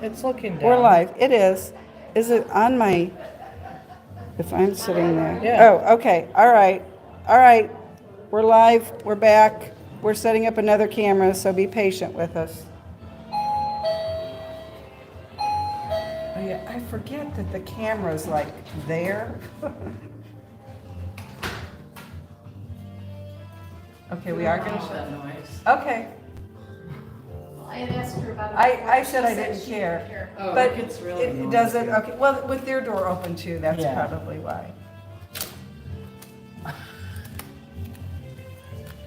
It's looking down. We're live. It is. Is it on my, if I'm sitting there? Yeah. Oh, okay. All right. All right. We're live. We're back. We're setting up another camera, so be patient with us. Oh, yeah. I forget that the camera's like there. Okay, we are going to that noise. Okay. I had asked her about it. I before. said She I didn't she care. Oh, But it gets really it does it, noisy. okay, well, with their door open too, that's Yeah. probably why.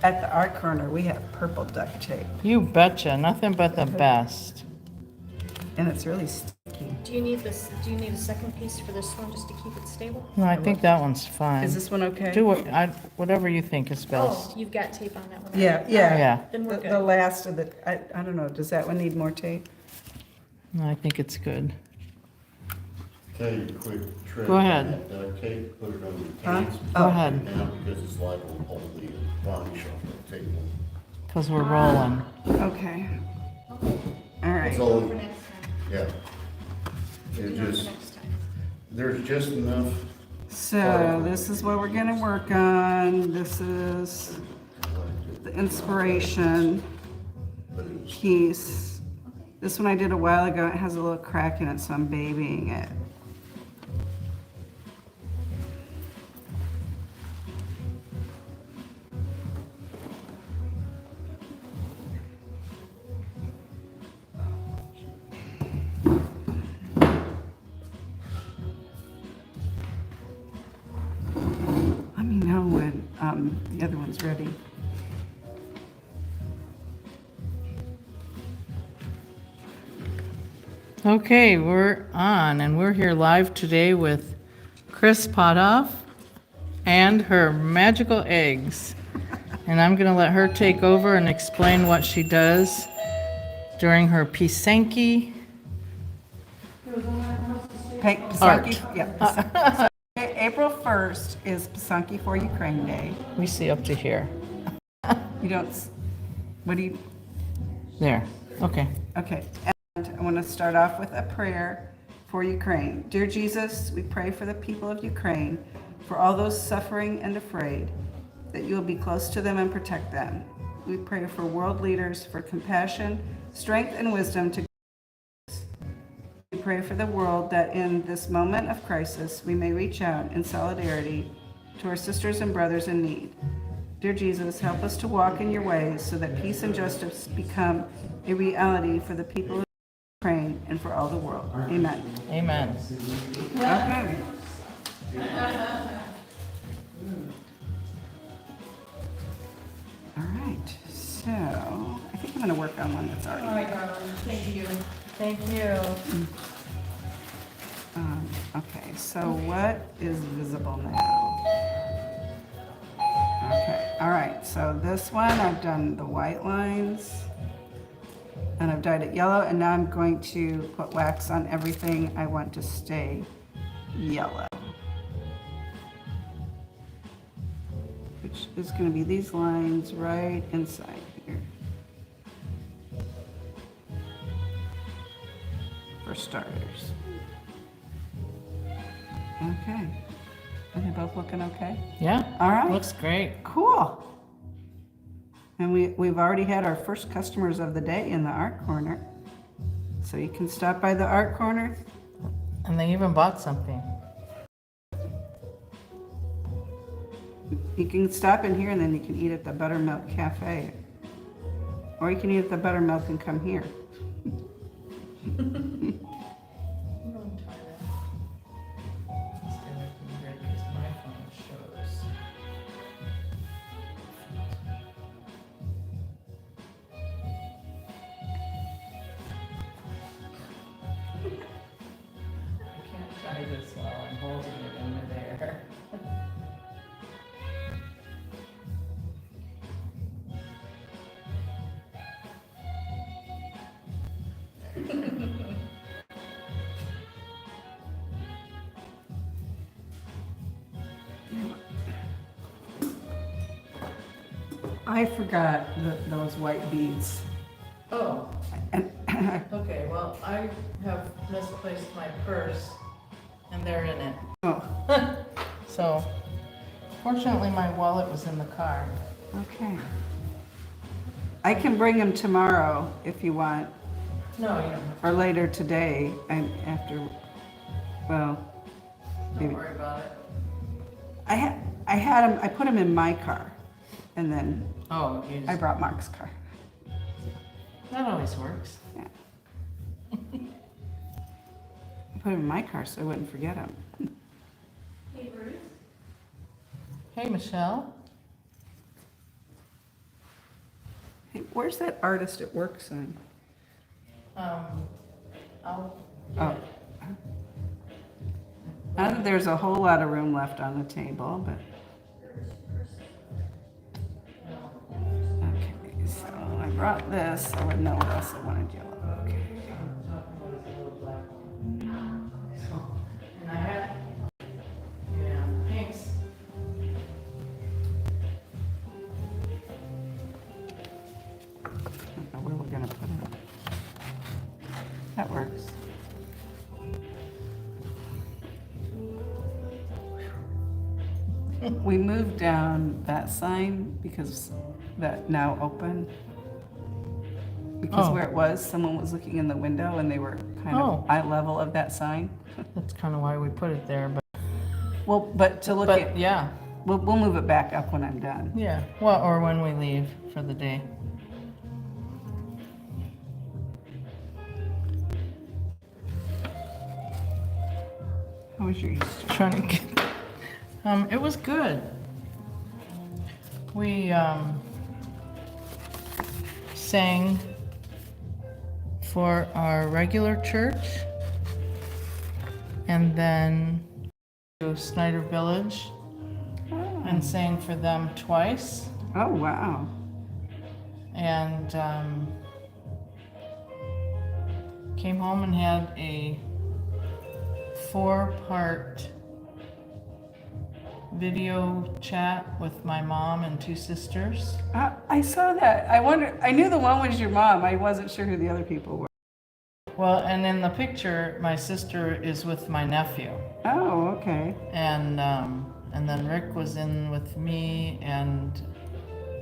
At the art corner, we have purple duct tape, You betcha, nothing but the best. and it's really sticky. Do you need this, do you need a second piece for this one just to keep it stable? No, I think that one's fine. Is this one okay? Do whatever you think is Oh, best. you've got tape on that one. Yeah, yeah. Yeah. Then we're The good. last of the, I don't know, does that one need more tape? No, I think it's good. Tell you a quick trick. Go ahead. That tape, put it on the Huh? cans. Oh. Go ahead, Now, because it's liable to hold the varnish off the table. because we're rolling. Okay. All right. It's all, For next time. yeah. It just, Next time. there's just enough. So this is what we're gonna work on. This is the inspiration piece. This one I did a while ago. It has a little crack in it, so I'm babying it. Let me know when the other one's ready. Okay, we're on, and we're here live today with Chris Potthoff and her magical eggs. And I'm gonna let her take over and explain what she does during her Pysanky. Pysanky, yeah. April 1st is Pysanky for Ukraine Day. We see up to here. You don't, what do you, There, okay. okay. And I want to start off with a prayer for Ukraine. Dear Jesus, we pray for the people of Ukraine, for all those suffering and afraid, that you will be close to them and protect them. We pray for world leaders, for compassion, strength, and wisdom to. We pray for the world that in this moment of crisis, we may reach out in solidarity to our sisters and brothers in need. Dear Jesus, help us to walk in your ways so that peace and justice become a reality for the people of Ukraine and for all the world. Amen. Amen. Okay. All right, so I think I'm going to work on one that's already. All right, darling, thank you. Thank you. Okay, so what is visible now? Okay, all right, so this one I've done the white lines and I've dyed it yellow, and now I'm going to put wax on everything I want to stay yellow. Which is going to be these lines right inside here. For starters. Okay. Are they both looking okay? Yeah? All right. Looks great. Cool. And we've already had our first customers of the day in the art corner. So you can stop by the art corner. And they even bought something. You can stop in here and then you can eat at the Buttermilk Cafe. Or you can eat at the Buttermilk and come here. This while I'm holding it in there. I forgot those white beads. Oh. And Okay, well, I have misplaced my purse, and they're in it. Oh, So, fortunately, my wallet was in the car. okay. I can bring them tomorrow if you want, No, you don't have or later today, and after, well, to. maybe. Don't worry about it. I had them, I put them in my car, and then Oh, you I just, brought Mark's car. that always works. Yeah. I put them in my car so I wouldn't forget them. Hey, Bruce? Hey, Michelle. Hey, where's that artist at work sign? I'll. Oh. There's a whole lot of room left on the table, but. Okay, so I brought this. I wouldn't know what else I wanted yellow. Okay. And I had, yeah, thanks. I don't know where we're gonna put it. That works. We moved down that sign because that now open. Because Oh. where it was, someone was looking in the window and they were kind Oh. of eye level of that sign. That's kind of why we put it there, Well, but to look but at, yeah, we'll move it back up when I'm done. yeah. Well, or when we leave for the day. How was your Easter? Trying to get, it was good. We sang for our regular church, and then to Snyder Village and sang for them twice. Oh, wow. And came home and had a 4-part video chat with my mom and 2 sisters. I saw that. I knew the one was your mom. I wasn't sure who the other people were. Well, and in the picture, my sister is with my nephew, Oh, okay. and then Rick was in with me, and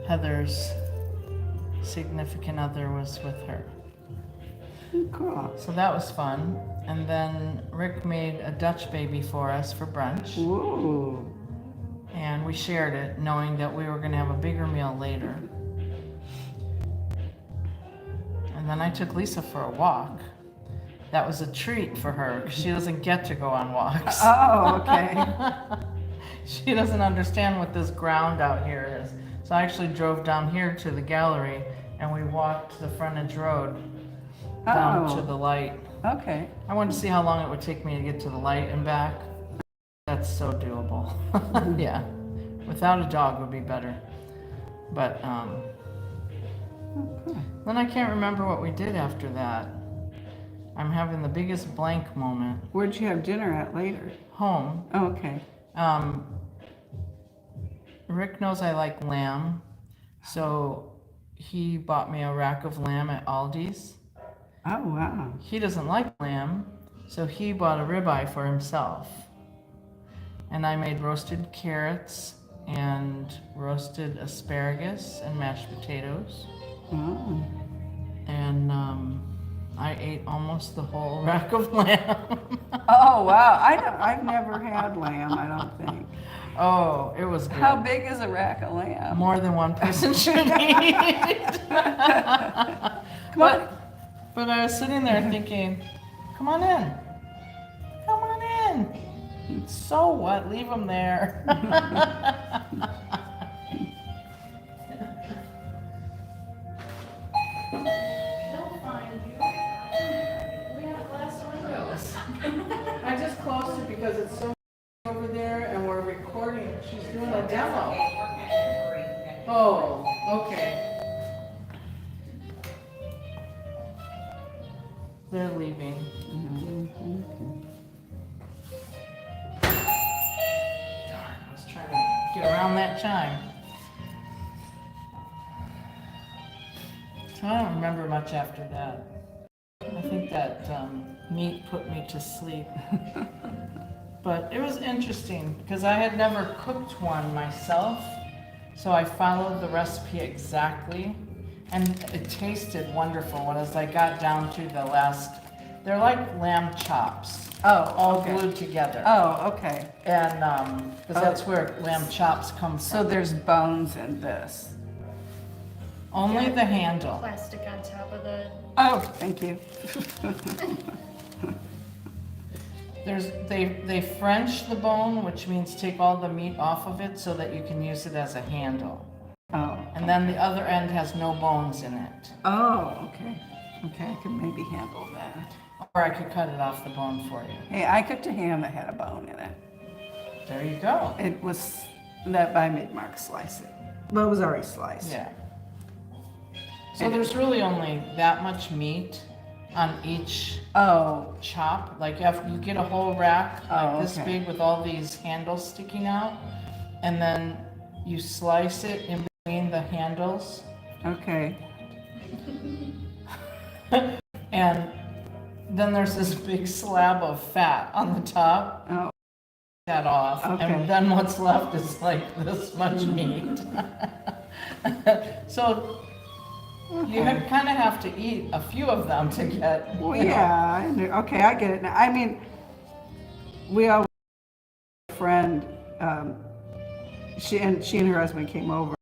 Heather's significant other was with her. Cool. So that was fun. And then Rick made a Dutch baby for us for brunch. Ooh. And we shared it, knowing that we were going to have a bigger meal later. And then I took Lisa for a walk. That was a treat for her, because she doesn't get to go on walks. Oh, okay. She doesn't understand what this ground out here is. So I actually drove down here to the gallery, and we walked the frontage road down to the light. Okay. I wanted to see how long it would take me to get to the light and back. That's so doable. Yeah. Without a dog would be better. But then I can't remember what we did after that. I'm having the biggest blank moment. Where'd you have dinner at later? Home. Oh, okay. Rick knows I like lamb, so he bought me a rack of lamb at Aldi's. Oh, wow. He doesn't like lamb, so he bought a ribeye for himself. And I made roasted carrots and roasted asparagus and mashed potatoes. Oh. And I ate almost the whole rack of lamb. Oh, wow. I've never had lamb, I don't think. Oh, it was good. How big is a rack of lamb? More than one person should eat. Come on. But I was sitting there thinking, come on in. Come on in. So what? Leave them there. They'll find you. We have glass windows. I just closed it because it's so over there and we're recording. She's doing a demo. Oh, okay. They're leaving. Darn, I was trying to get around that chime. So I don't remember much after that. that meat put me to sleep. But it was interesting because I had never cooked one myself, so I followed the recipe exactly, and it tasted wonderful. As I got down to the last, they're like lamb chops, all okay. glued together. Oh, okay. And because that's where lamb chops come So from. there's bones in this. Only the handle. Plastic on top of the, Oh, thank you. They French the bone, which means take all the meat off of it so that you can use it as a handle. Oh. And then the other end has no bones in it. Oh, okay. Okay, I can maybe handle that. Or I could cut it off the bone for you. Hey, I cooked a ham that had a bone in it. There you go. It was that I made Mark slice it. Well, it was already sliced. Yeah. So there's really only that much meat on each Oh, chop. Like you get a whole rack like this okay. big with all these handles sticking out, and then you slice it in between the handles, okay. and then there's this big slab of fat on the top. Oh, That off, Okay. and then what's left is like this much meat. So you kind of have to eat a few of them to get. well, you know. yeah. Okay, I get it now. I mean, we always had a friend. She and her husband came over.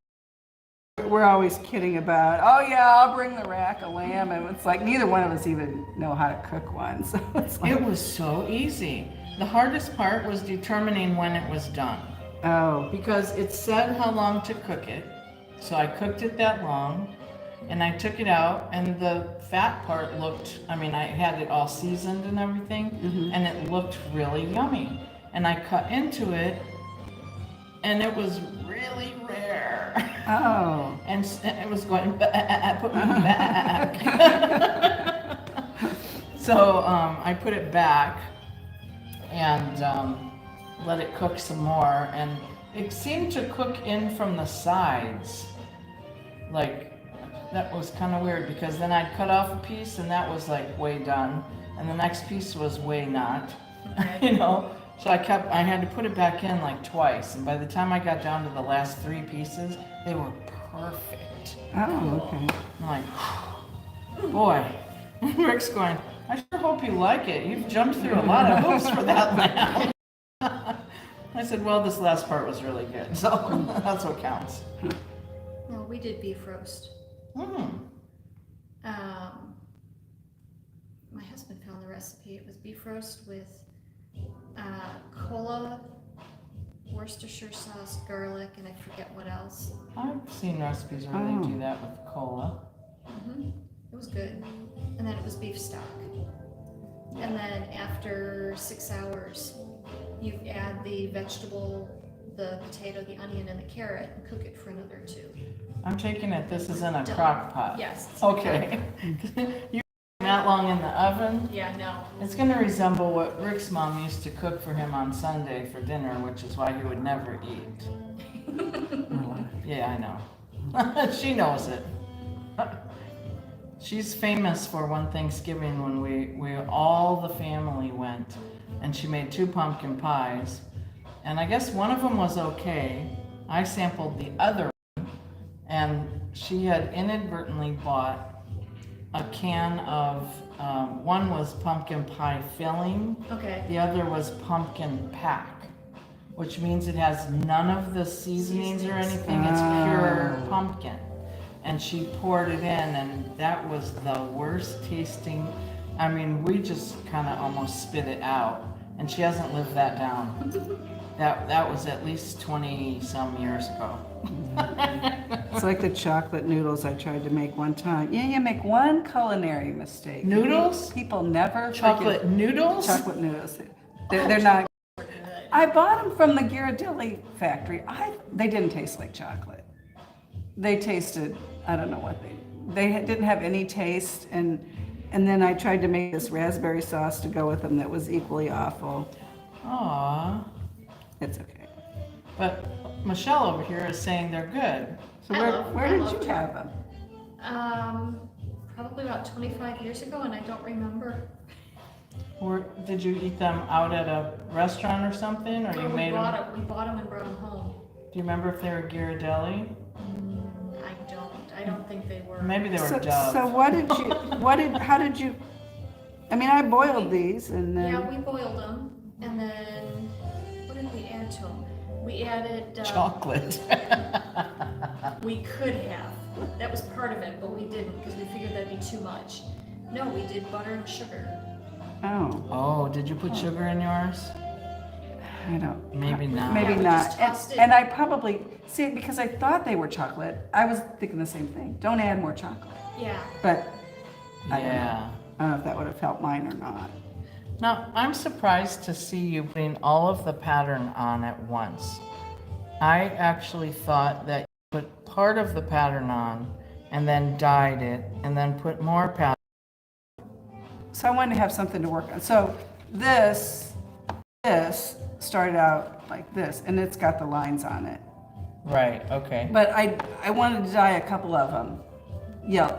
We're always kidding about, oh yeah, I'll bring the rack of lamb, and it's like neither one of us even know how to cook one. So it's like, It was so easy. The hardest part was determining when it was done. oh, Because it said how long to cook it. So I cooked it that long, and I took it out, and the fat part looked, I mean, I had it all seasoned and everything, and it looked really yummy. And I cut into it, and it was really rare. oh. And it was going, put me back. So I put it back and let it cook some more. And it seemed to cook in from the sides. Like, that was kind of weird because then I'd cut off a piece and that was like way done. And the next piece was way not, you know? So I had to put it back in like twice. And by the time I got down to the last 3 pieces, they were perfect. Oh, okay. I'm like, boy. Rick's going, I sure hope you like it. You've jumped through a lot of hoops for that lamb. I said, well, this last part was really good. So that's what counts. no, we did beef roast. Mm. My husband found the recipe. It was beef roast with cola, Worcestershire sauce, garlic, and I forget what else. I've seen recipes where they do that with cola. It was good. And then it was beef stock. And then after 6 hours, you add the vegetable, the potato, the onion, and the carrot, and cook it for another 2. I'm taking it this is in a Done. crock pot. Yes. it's in a Okay. You that long in the oven? Yeah, no. It's going to resemble what Rick's mom used to cook for him on Sunday for dinner, which is why he would never eat. Yeah, I know. She knows it. She's famous for one Thanksgiving when we all the family went, and she made 2 pumpkin pies, and I guess one of them was okay. I sampled the other one, and she had inadvertently bought a can of, one was pumpkin pie filling, Okay. the other was pumpkin pack, which means it has none of the seasonings or anything, it's pure pumpkin. And she poured it in, and that was the worst tasting. I mean, we just kind of almost spit it out, and she hasn't lived that down. That was at least 20 some years ago. It's like the chocolate noodles I tried to make one time. Yeah, you make one culinary mistake. Noodles? People never Chocolate forget. noodles? Chocolate noodles. They're not. I bought them from the Ghirardelli factory. They didn't taste like chocolate. They tasted, I don't know what they didn't have any taste, and then I tried to make this raspberry sauce to go with them that was equally awful. Aw. It's okay. But Michelle over here is saying they're good. So I where love did you chocolate. have them? probably about 25 years ago, and I don't remember. Did you eat them out at a restaurant or something, or you We made them? bought 'em. We bought them and brought them home. Do you remember if they were Ghirardelli? I don't think they were. Maybe they were So, Dove. so how did you, I mean, I boiled these and then. Yeah, we boiled them, and then, what did we add to them? We added, Chocolate. we could have. That was part of it, but we didn't, because we figured that'd be too much. No, we did butter and sugar. Oh, Oh, did you put sugar in yours? I don't. Maybe not. Maybe Yeah, we not. just tossed it. And I probably, see, because I thought they were chocolate, I was thinking the same thing. Don't add more chocolate. Yeah. But I don't know. Yeah. I don't know if that would have helped mine or not. Now, I'm surprised to see you putting all of the pattern on at once. I actually thought that you put part of the pattern on and then dyed it and then put more pattern. So I wanted to have something to work on. So this started out like this, and it's got the lines on it. Right, okay. But I wanted to dye a couple of them. Yeah,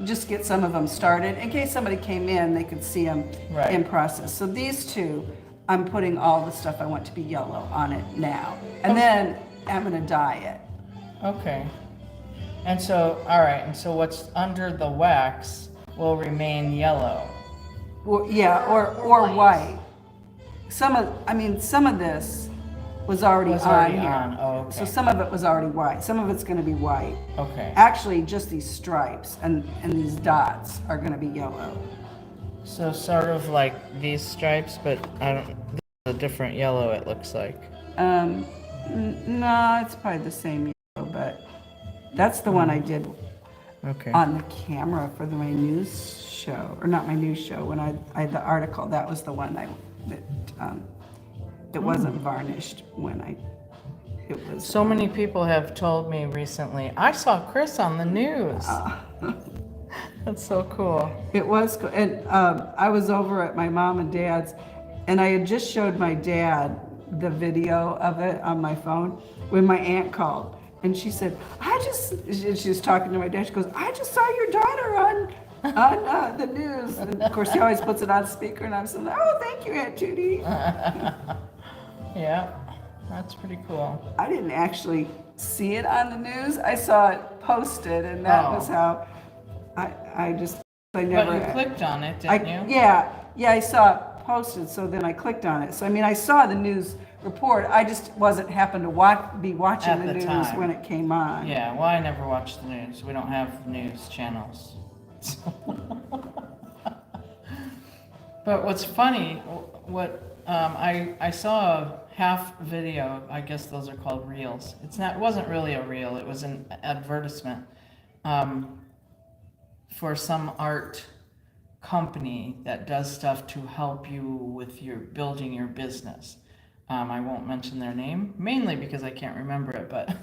just get some of them started. In case somebody came in, they could see them Right. in process. So these two, I'm putting all the stuff I want to be yellow on it now. And then I'm gonna dye it. Okay. And so, all right, and so what's under the wax will remain yellow. Or, yeah, or Or white. Some of this was already Was on already here. on, oh, okay. So some of it was already white. Some of it's gonna be white. Okay. Actually, just these stripes and these dots are gonna be yellow. So sort of like these stripes, but I don't, this is a different yellow it looks like. No, it's probably the same yellow, but that's the one I did Okay. on the camera for my news show, or not my news show, when I had the article. That was the one it wasn't varnished when it was. So many people have told me recently, I saw Chris on the news. That's so cool. It was, and I was over at my mom and dad's, and I had just showed my dad the video of it on my phone when my aunt called, and she said, she was talking to my dad. She goes, "I just saw your daughter on the news." And of course, he always puts it on speaker, and I'm saying, "Oh, thank you, Aunt Judy." Yeah, that's pretty cool. I didn't actually see it on the news. I saw it posted, and that was how I never. But you clicked on it, I, didn't you? yeah, I saw it posted, so then I clicked on it. So I mean, I saw the news report. I just wasn't happened to be watching At the the news time. when it came on. Yeah, well, I never watch the news. We don't have news channels. But what's funny, I saw a half video. I guess those are called reels. It wasn't really a reel. It was an advertisement for some art company that does stuff to help you with building your business. I won't mention their name, mainly because I can't remember it, but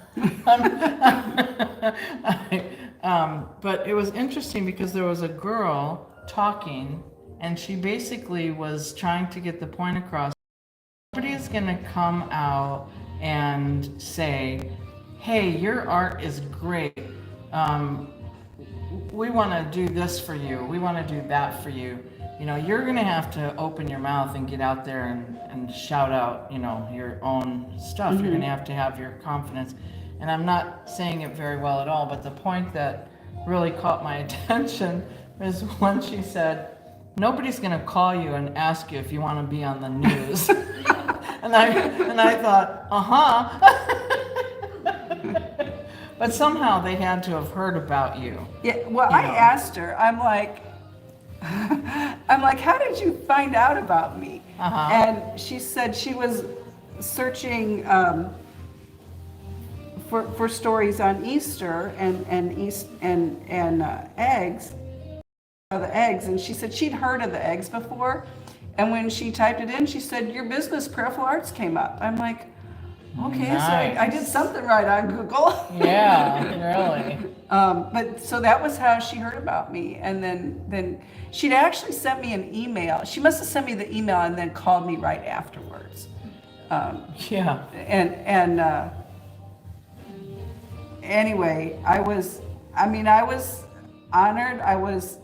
but it was interesting because there was a girl talking, and she basically was trying to get the point across. Nobody is going to come out and say, "Hey, your art is great. We want to do this for you. We want to do that for you." You know, you're going to have to open your mouth and get out there and shout out, your own stuff. You're going to have your confidence. And I'm not saying it very well at all, but the point that really caught my attention is when she said, "Nobody's going to call you and ask you if you want to be on the news." and I thought, But somehow they had to have heard about you. Yeah. Well, I asked her. I'm like, how did you find out about me? And she said she was searching for stories on Easter and eggs, the eggs, and she said she'd heard of the eggs before, and when she typed it in, she said your business, Prayerful Arts, came up. I'm like, okay, so I did something right on Google. Yeah, really. But so that was how she heard about me, and then she'd actually sent me an email. She must have sent me the email and then called me right afterwards. Yeah. And anyway, I was honored. I was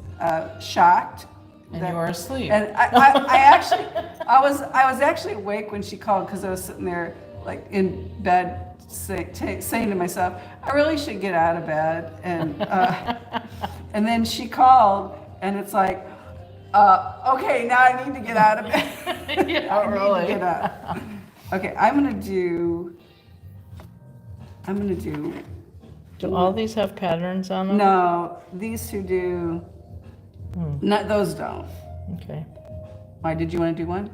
shocked. And you were asleep. And I actually, I was actually awake when she called because I was sitting there like in bed saying to myself, I really should get out of bed. And then she called and it's like, okay, now I need to get out of bed. Yeah, I really. need to get up. Okay, I'm gonna do. Do all these have patterns on them? No, these two do. Not those don't. Okay. Why did you want to do one?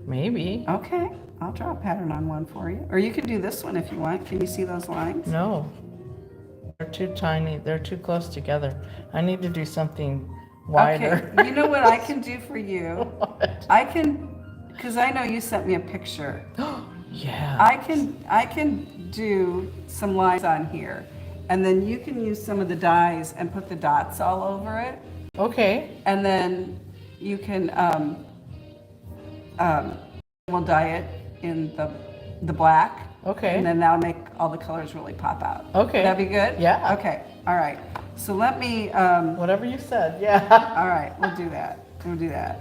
Maybe. Okay, I'll draw a pattern on one for you. Or you can do this one if you want. Can you see those lines? No. They're too tiny. They're too close together. I need to do something wider. Okay, you know what I can do for you? What? I can, because I know you sent me a picture. Yeah. I can do some lines on here. And then you can use some of the dyes and put the dots all over it. Okay. And then you can, we'll dye it in the black. Okay. And then that'll make all the colors really pop out. Okay. That'd be good? Yeah. Okay, all right. So let me, Whatever you said, yeah. all right, we'll do that.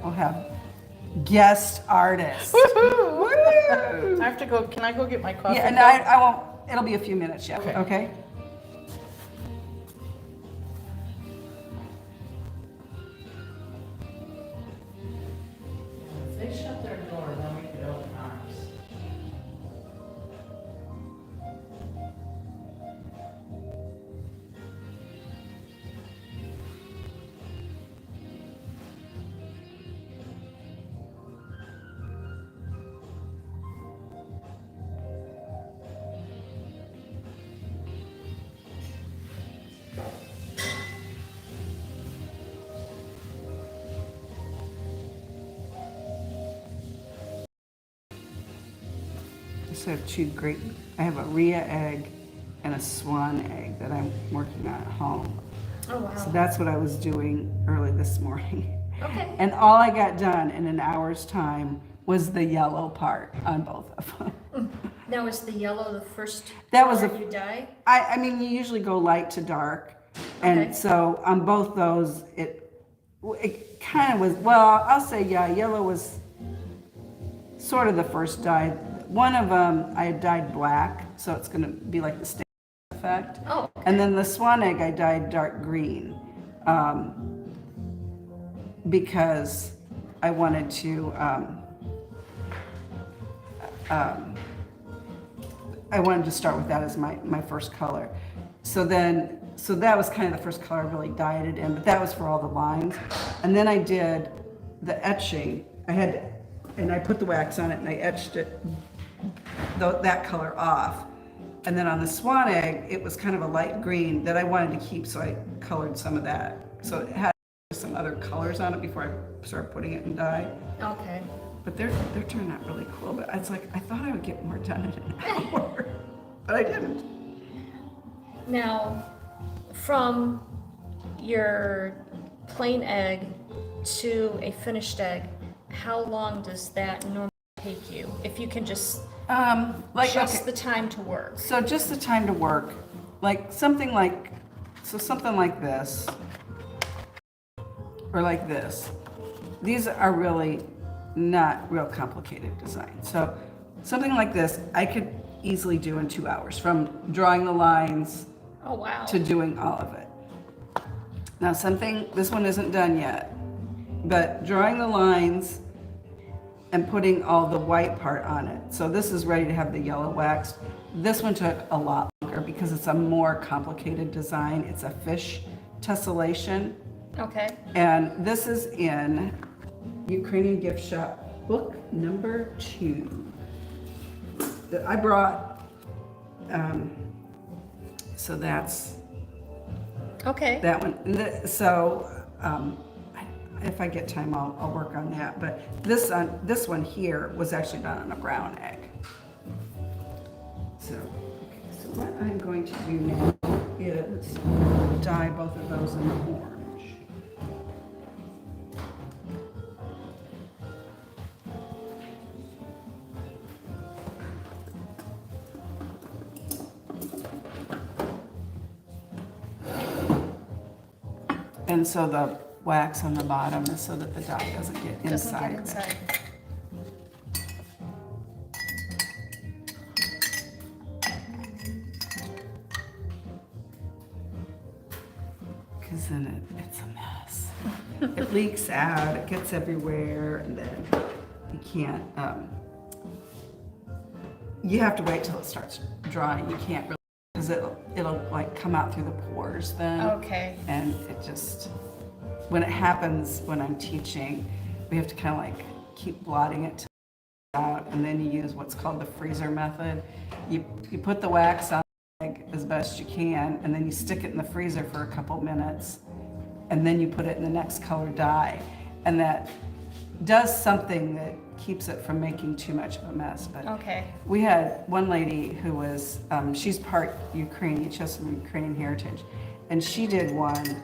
We'll have guest artists. Woohoo! Woo! I have to go, can I go get my coffee? Yeah, and cup? I won't, it'll be a few minutes yet, Okay. okay? If they shut their door, then we could open ours. So I have two great, I have a Rhea egg and a swan egg that I'm working on at home. Oh, wow. So that's what I was doing early this morning. Okay. And all I got done in an hour's time was the yellow part on both of them. Now, is the yellow the first That was color you dye? I mean, you usually go light to dark. And Okay. so on both those, it kind of was, well, I'll say, yeah, yellow was sort of the first dye. One of them I had dyed black, so it's going to be like the stain effect. Oh, And then the swan egg I dyed dark green because I wanted to start with that as my first color. So that was kind of the first color I really dyed it in, but that was for all the lines. And then I did the etching. And I put the wax on it and I etched it, that color off. And then on the swan egg, it was kind of a light green that I wanted to keep, so I colored some of that. So it had some other colors on it before I started putting it in dye. okay. But they're turning out really cool. But it's like, I thought I would get more done in an hour, but I didn't. Now, from your plain egg to a finished egg, how long does that normally take you? If you can just Okay. the time to work. So just the time to work, something like this, or like this. These are really not real complicated designs. So something like this, I could easily do in 2 hours, from drawing the lines Oh, wow. to doing all of it. Now this one isn't done yet, but drawing the lines and putting all the white part on it. So this is ready to have the yellow waxed. This one took a lot longer because it's a more complicated design. It's a fish tessellation. Okay. And this is in Ukrainian Gift Shop, book number 2. That I brought, so that's Okay. that one. So if I get time, I'll work on that. But this one here was actually done on a brown egg. So what I'm going to do now is dye both of those in orange. And so the wax on the bottom is so that the dye doesn't get Doesn't inside. get inside. Because then it's a mess. It leaks out, it gets everywhere, and then you can't, you have to wait till it starts drying. You can't really, because it'll like come out through the pores then. Okay. And it just, when it happens, when I'm teaching, we have to kind of like keep blotting it out, and then you use what's called the freezer method. You put the wax on the egg as best you can, and then you stick it in the freezer for a couple minutes, and then you put it in the next color dye, and that does something that keeps it from making too much of a mess. But Okay. we had one lady who was, she's part Ukrainian, she has some Ukrainian heritage, and she did one,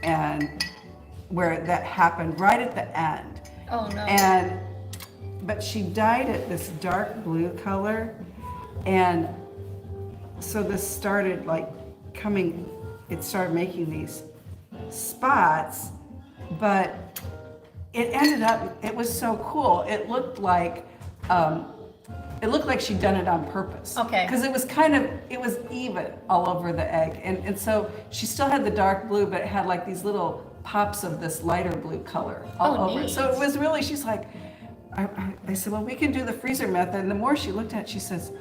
and where that happened right at the end. Oh, no. But she dyed it this dark blue color, and so this started like coming, it started making these spots, but it ended up, it was so cool. It looked like she'd done it on purpose. Okay. Because it was even all over the egg. And so she still had the dark blue, but it had like these little pops of this lighter blue color all over it. Neat. So it was really, she's like, I said, well, we can do the freezer method. And the more she looked at it, she says,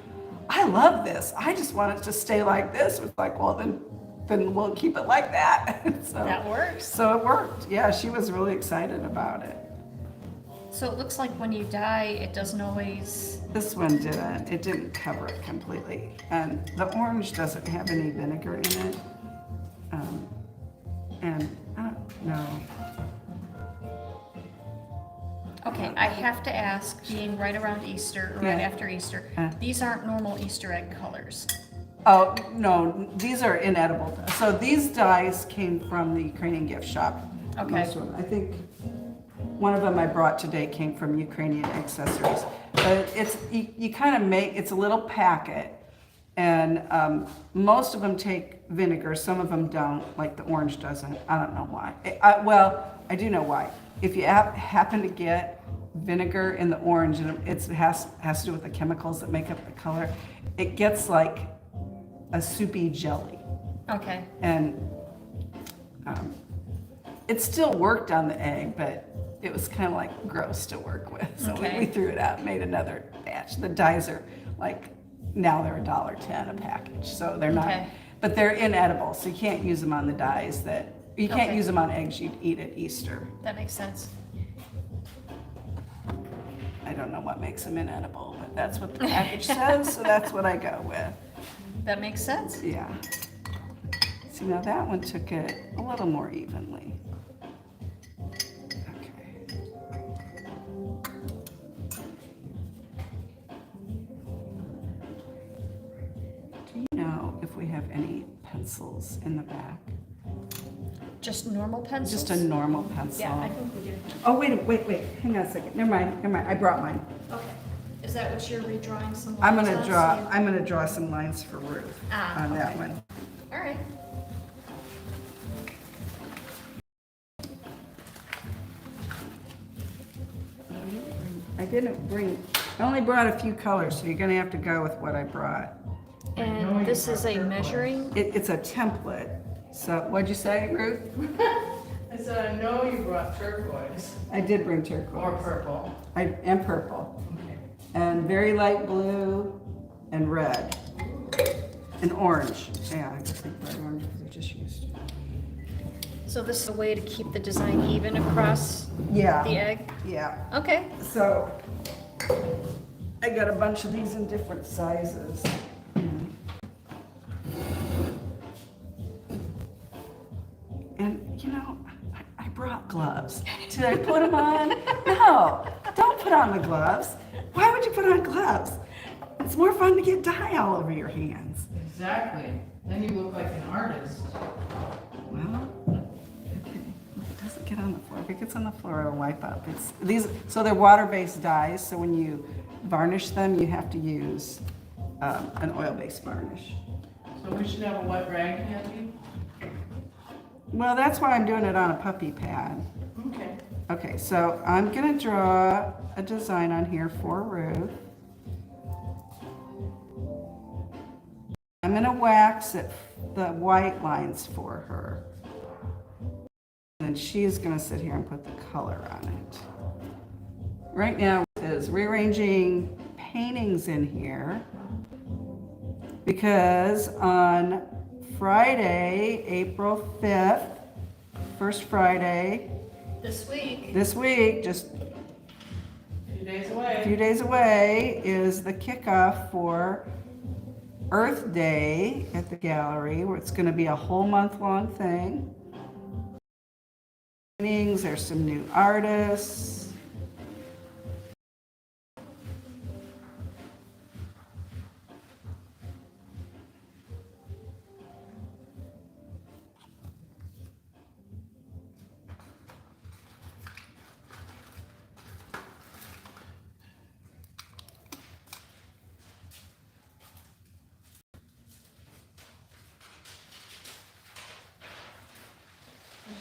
I love this. I just want it to stay like this. It's like, well, then we'll keep it like that. So, That works. So it worked. Yeah, she was really excited about it. So it looks like when you dye, it doesn't always. This one didn't. It didn't cover it completely. And the orange doesn't have any vinegar in it. And I don't know. Okay, I have to ask, being right around Easter, or right Yeah. after Easter, these aren't normal Easter egg colors. Oh, no, these are inedible. So these dyes came from the Ukrainian gift shop. Okay. Most of them. I think one of them I brought today came from Ukrainian accessories. But you kind of make, it's a little packet, and most of them take vinegar, some of them don't, like the orange doesn't. I don't know why. I do know why. If you happen to get vinegar in the orange, and it has to do with the chemicals that make up the color, it gets like a soupy jelly. Okay. And it still worked on the egg, but it was kind of like gross to work with. So Okay. we threw it out and made another batch. The dyes are like, now they're $1.10 a package. So they're not, Okay. but they're inedible. So you can't use them on the dyes you can't Okay. use them on eggs you'd eat at Easter. That makes sense. I don't know what makes them inedible, but that's what the package says, so that's what I go with. That makes sense. Yeah. See, now that one took it a little more evenly. Okay. Do you know if we have any pencils in the back? Just normal pencils? Just a normal pencil. Yeah, I think we do. Oh, wait, hang on a second. Never mind, I brought mine. Okay. Is that what you're redrawing some I'm lines gonna on? draw some lines for Ruth on that Okay. one. All right. I only brought a few colors, so you're gonna have to go with what I brought. And this is a measuring? It's a template. So, what'd you say, Ruth? I said, I know you brought turquoise I did bring turquoise. or purple. And purple. Okay. And very light blue and red. And orange. Yeah, I just think bright orange because I just used. So this is a way to keep the design even across Yeah. the egg? Yeah. Okay. So, I got a bunch of these in different sizes. And, you know, I brought gloves. Did I put them on? No, don't put on the gloves. Why would you put on gloves? It's more fun to get dye all over your hands. Exactly. Then you look like an artist. Well, okay. It doesn't get on the floor. If it gets on the floor, it'll wipe up. So they're water-based dyes, so when you varnish them, you have to use an oil-based varnish. So we should have a wet rag handy? Well, that's why I'm doing it on a puppy pad. Okay. Okay, so I'm gonna draw a design on here for Ruth. I'm gonna wax it, the white lines for her. And then she's gonna sit here and put the color on it. Right now is rearranging paintings in here because on Friday, April 5th, first Friday, This this week, just A few days a away. few days away, is the kickoff for Earth Day at the gallery, where it's going to be a whole month-long thing. There's some new artists.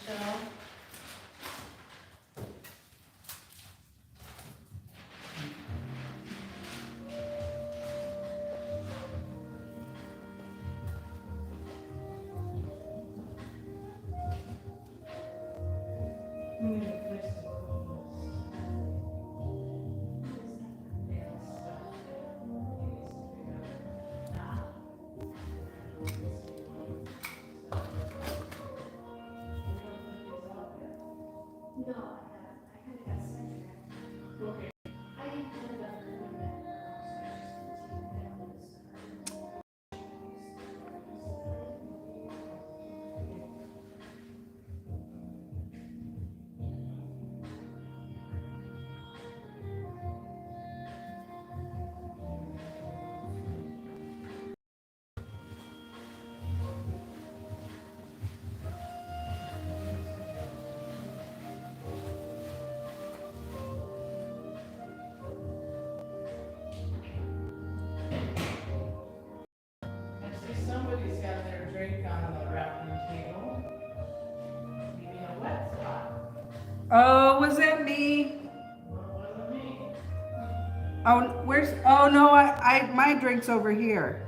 Michelle? I see somebody's got their drink on the wrapping table. Maybe a wet spot. Oh, was that me? Well, it wasn't me. Oh no, my drink's over here.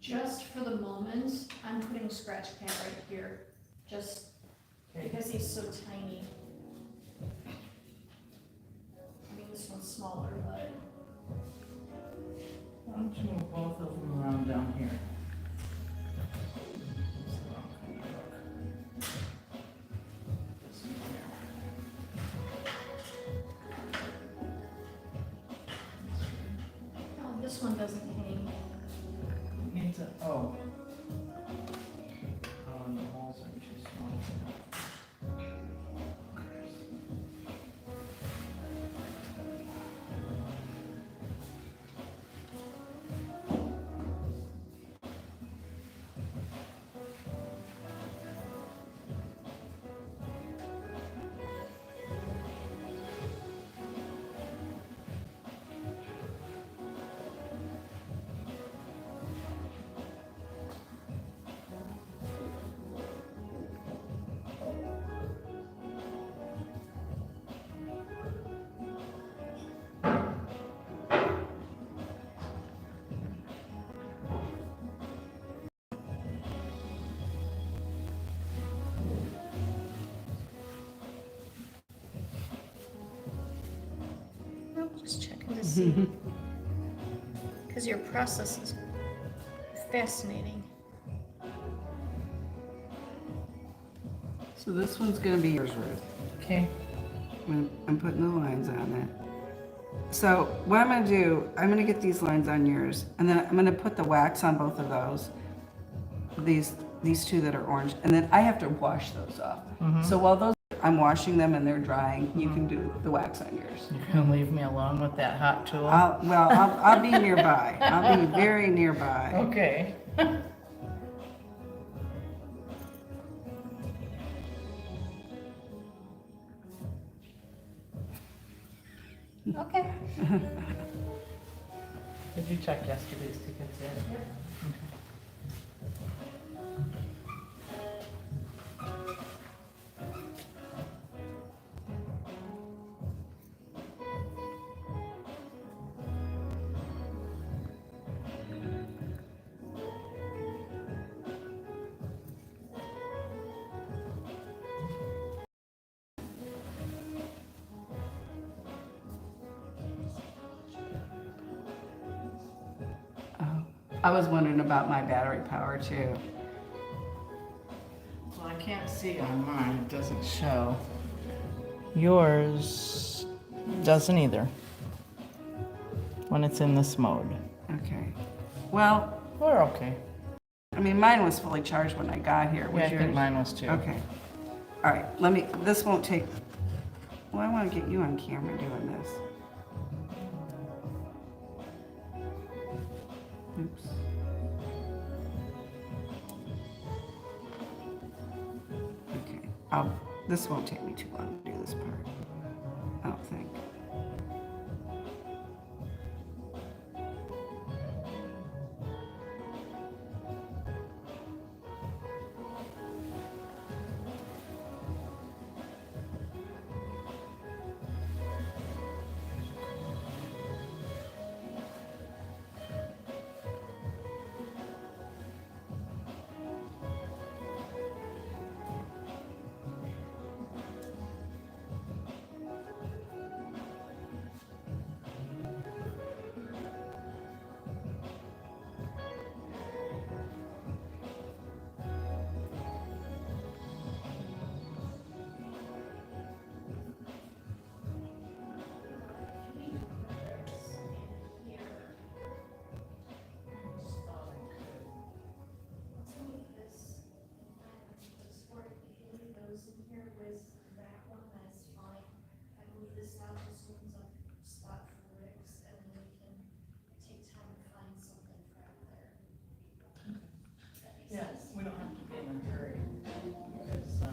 Just for the moment, I'm putting a scratch pad right here, just because he's so tiny. I mean, this one's smaller, but Why don't you move both of them around down here? oh, this one doesn't hang. Needs a, oh. Oh, and the holes are too small. Nope, just checking to see. Because your process is fascinating. So this one's gonna be yours, Ruth. Okay. I'm putting the lines on it. So what I'm gonna do, I'm gonna get these lines on yours, and then I'm gonna put the wax on both of those. These two that are orange, and then I have to wash those off. So while those, I'm washing them and they're drying, you can do the wax on yours. You're gonna leave me alone with that hot tool? I'll be nearby. I'll be very nearby. Okay. Okay. Did you check yesterday's tickets yet? Yep. I was wondering about my battery power too. Well, I can't see on mine, it doesn't show. Yours doesn't either. When it's in this mode. Okay. Well, We're okay. I mean, mine was fully charged when I got here. Yeah, Was I think yours? mine was too. Okay. All right, this won't take, well, I want to get you on camera doing this. Oops. Okay, this won't take me too long to do this part, I don't think. Yes, we don't have to be in a hurry. Because,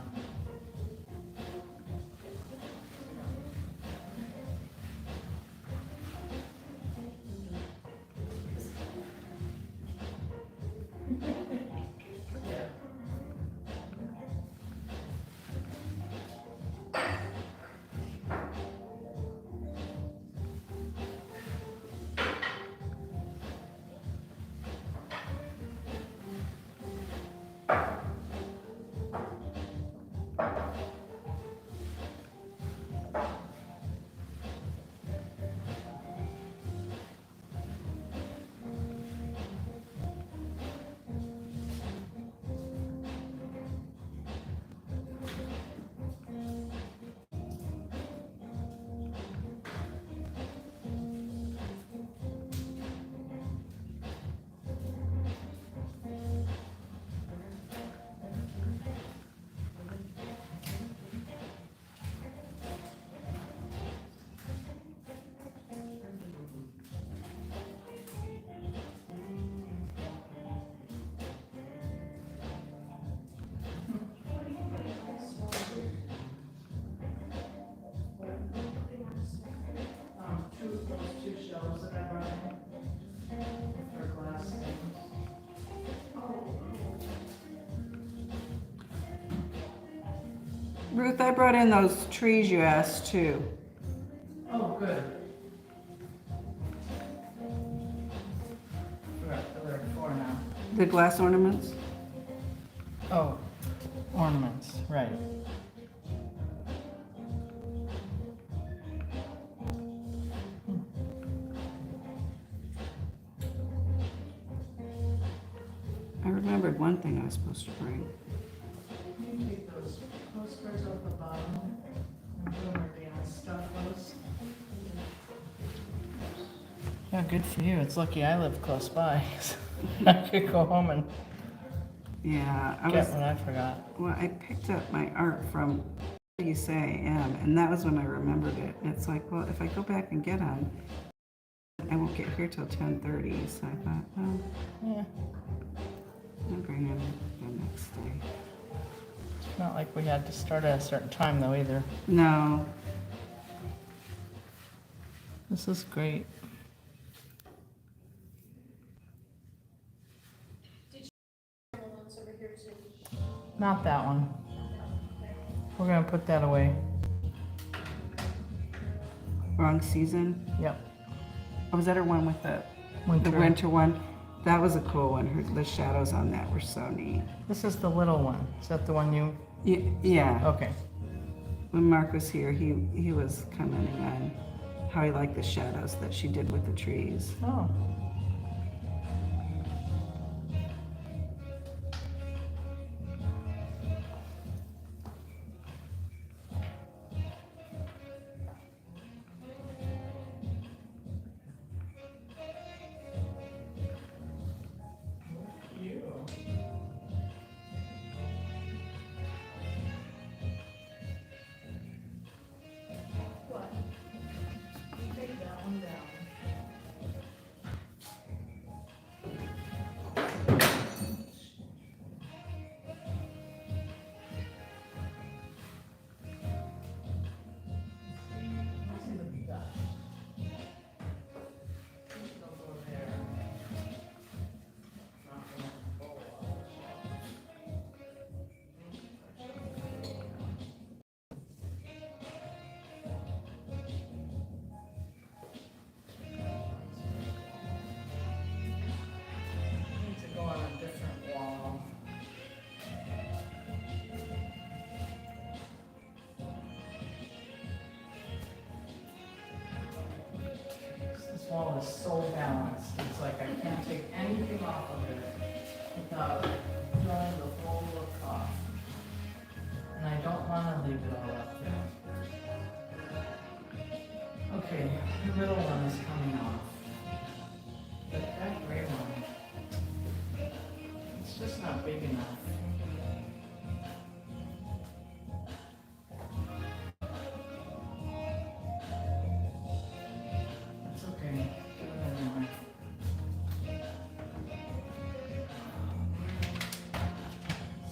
Ruth, I brought in those trees you asked too. Oh, good. We're at 4 now. The glass ornaments? Oh, ornaments, right. I remembered one thing I was supposed to bring. Take those postcards off the bottom and put them where they can stuff those. Yeah, good for you. It's lucky I live close by. I could go home and Yeah, I get was, what I forgot. well, I picked up my art from You Say I Am, and that was when I remembered it. And it's like, well, if I go back and get them, I won't get here till 10:30. So I thought, well, Yeah, I'll bring them the next day. it's not like we had to start at a certain time though either. No, This is great. Ones over here too. Not that one. We're gonna put that away. wrong season. Yep. Oh, was that her one with the Winter. winter one? That was a cool one. The shadows on that were so neat. This is the little one. Is that the one you? Yeah. Okay. When Mark was here, he was commenting on how he liked the shadows that she did with the trees. Oh. Take that one down. Need to go on a different wall. This wall is so balanced. It's like I can't take anything off of it without throwing the whole look off. And I don't want to leave it all up there. Okay, the middle one is coming off. But that gray one, it's just not big enough. It's okay. Do it anyway.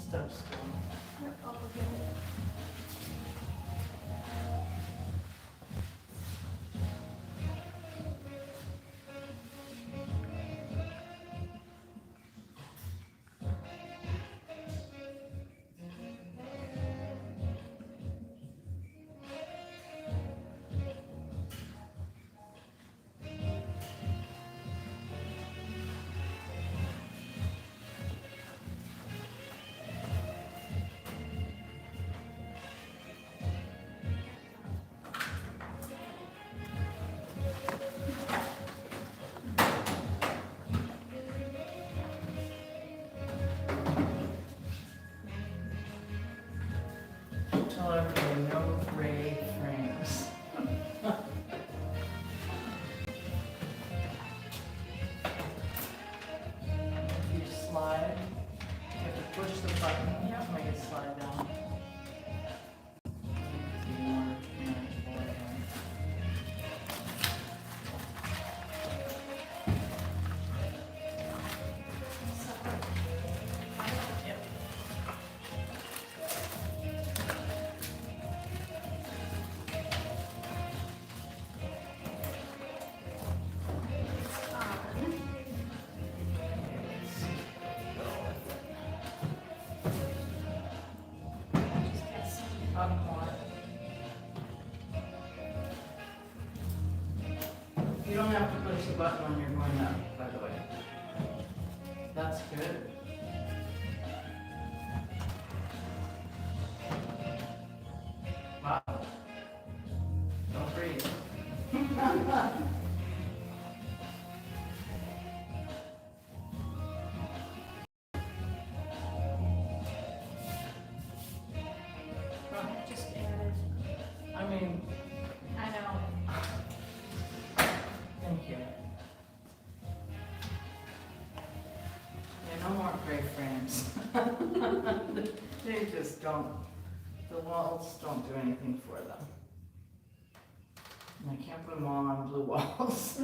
Steps down. Tell everybody no gray frames. You slide, you have to push the button to make it slide down. More manageable again. Yep. button when you're going up, by the way. That's good. Wow. Don't breathe. Just added. I mean, I know. thank you. Yeah, no more gray frames. They just don't, the walls don't do anything for them. And I can't put them all on blue walls.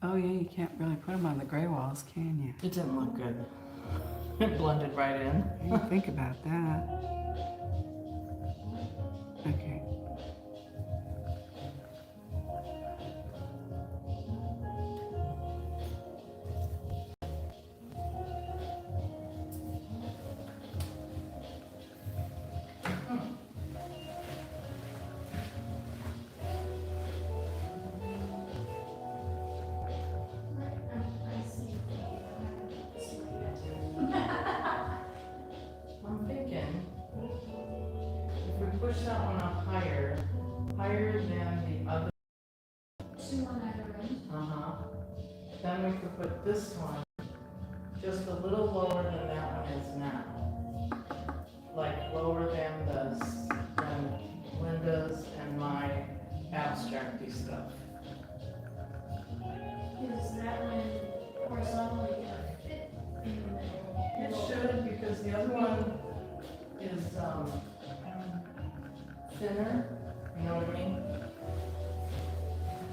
Oh yeah, you can't really put them on the gray walls, can you? It didn't look good. It blended right in. I didn't think about that. Okay. I'm thinking, if we push that one up higher, higher than the other, Two on either end. then we could put this one just a little lower than that one is now. Like lower than Linda's and my abstracty stuff. Is that one horizontally gonna fit in the middle? It should, because the other one is, thinner, you know what I mean?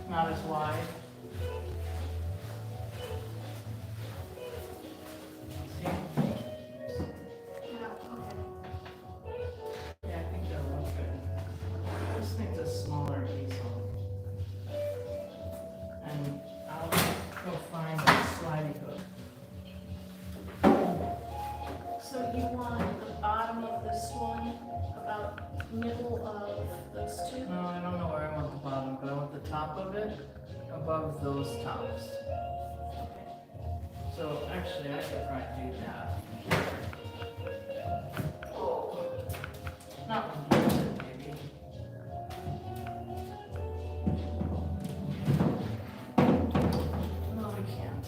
Not as wide. See? Yeah, okay. Yeah, I think that'll look good. I just think the smaller easel. And I'll go find a slidey hook. So you want the bottom of this one about middle of those two? No, I don't know where I want the bottom, but I want the top of it above those tops. So actually, I could probably do that. Oh, not one hundred, maybe. No, I can't.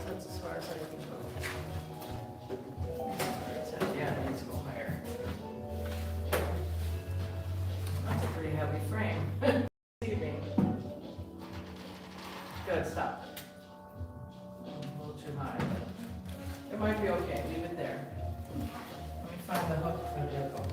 That's as far as I can go. Yeah, it needs to go higher. That's a pretty heavy frame. Receiving. Good, stop. A little too high. It might be okay, leave it there. Let me find the hook for the hook.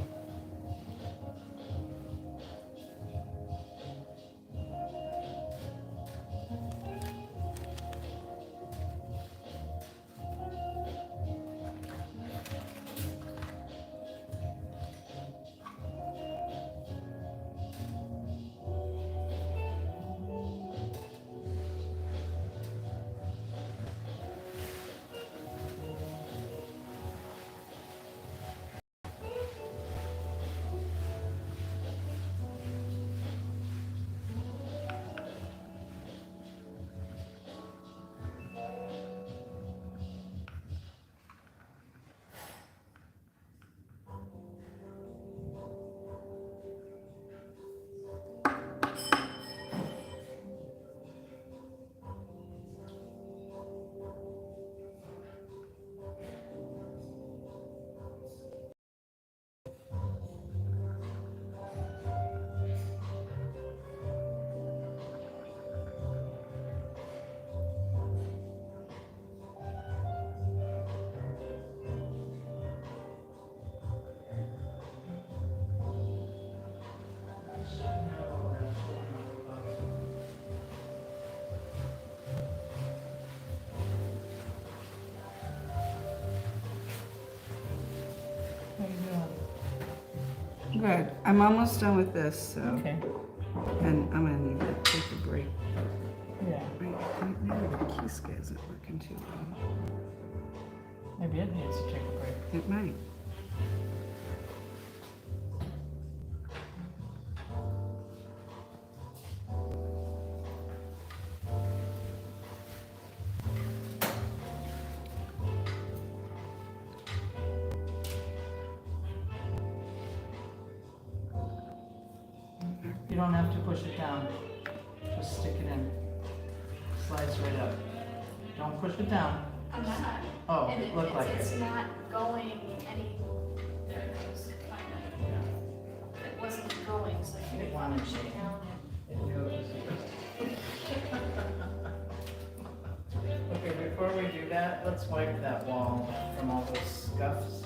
How you doing? Good. I'm almost done with this, so, Okay. and I'm gonna need to take a break. Yeah. Maybe the keyska isn't working too well. Maybe it needs to take a break. It might. don't have to push it down. Just stick it in. Slides right up. Don't push it down. I'm not. Oh, And it looked like it's it. not going any, there it goes, finally. It wasn't going, so I It couldn't wanted push to. it down. It knew it was Okay, before we do that, let's wipe that wall from all those scuffs.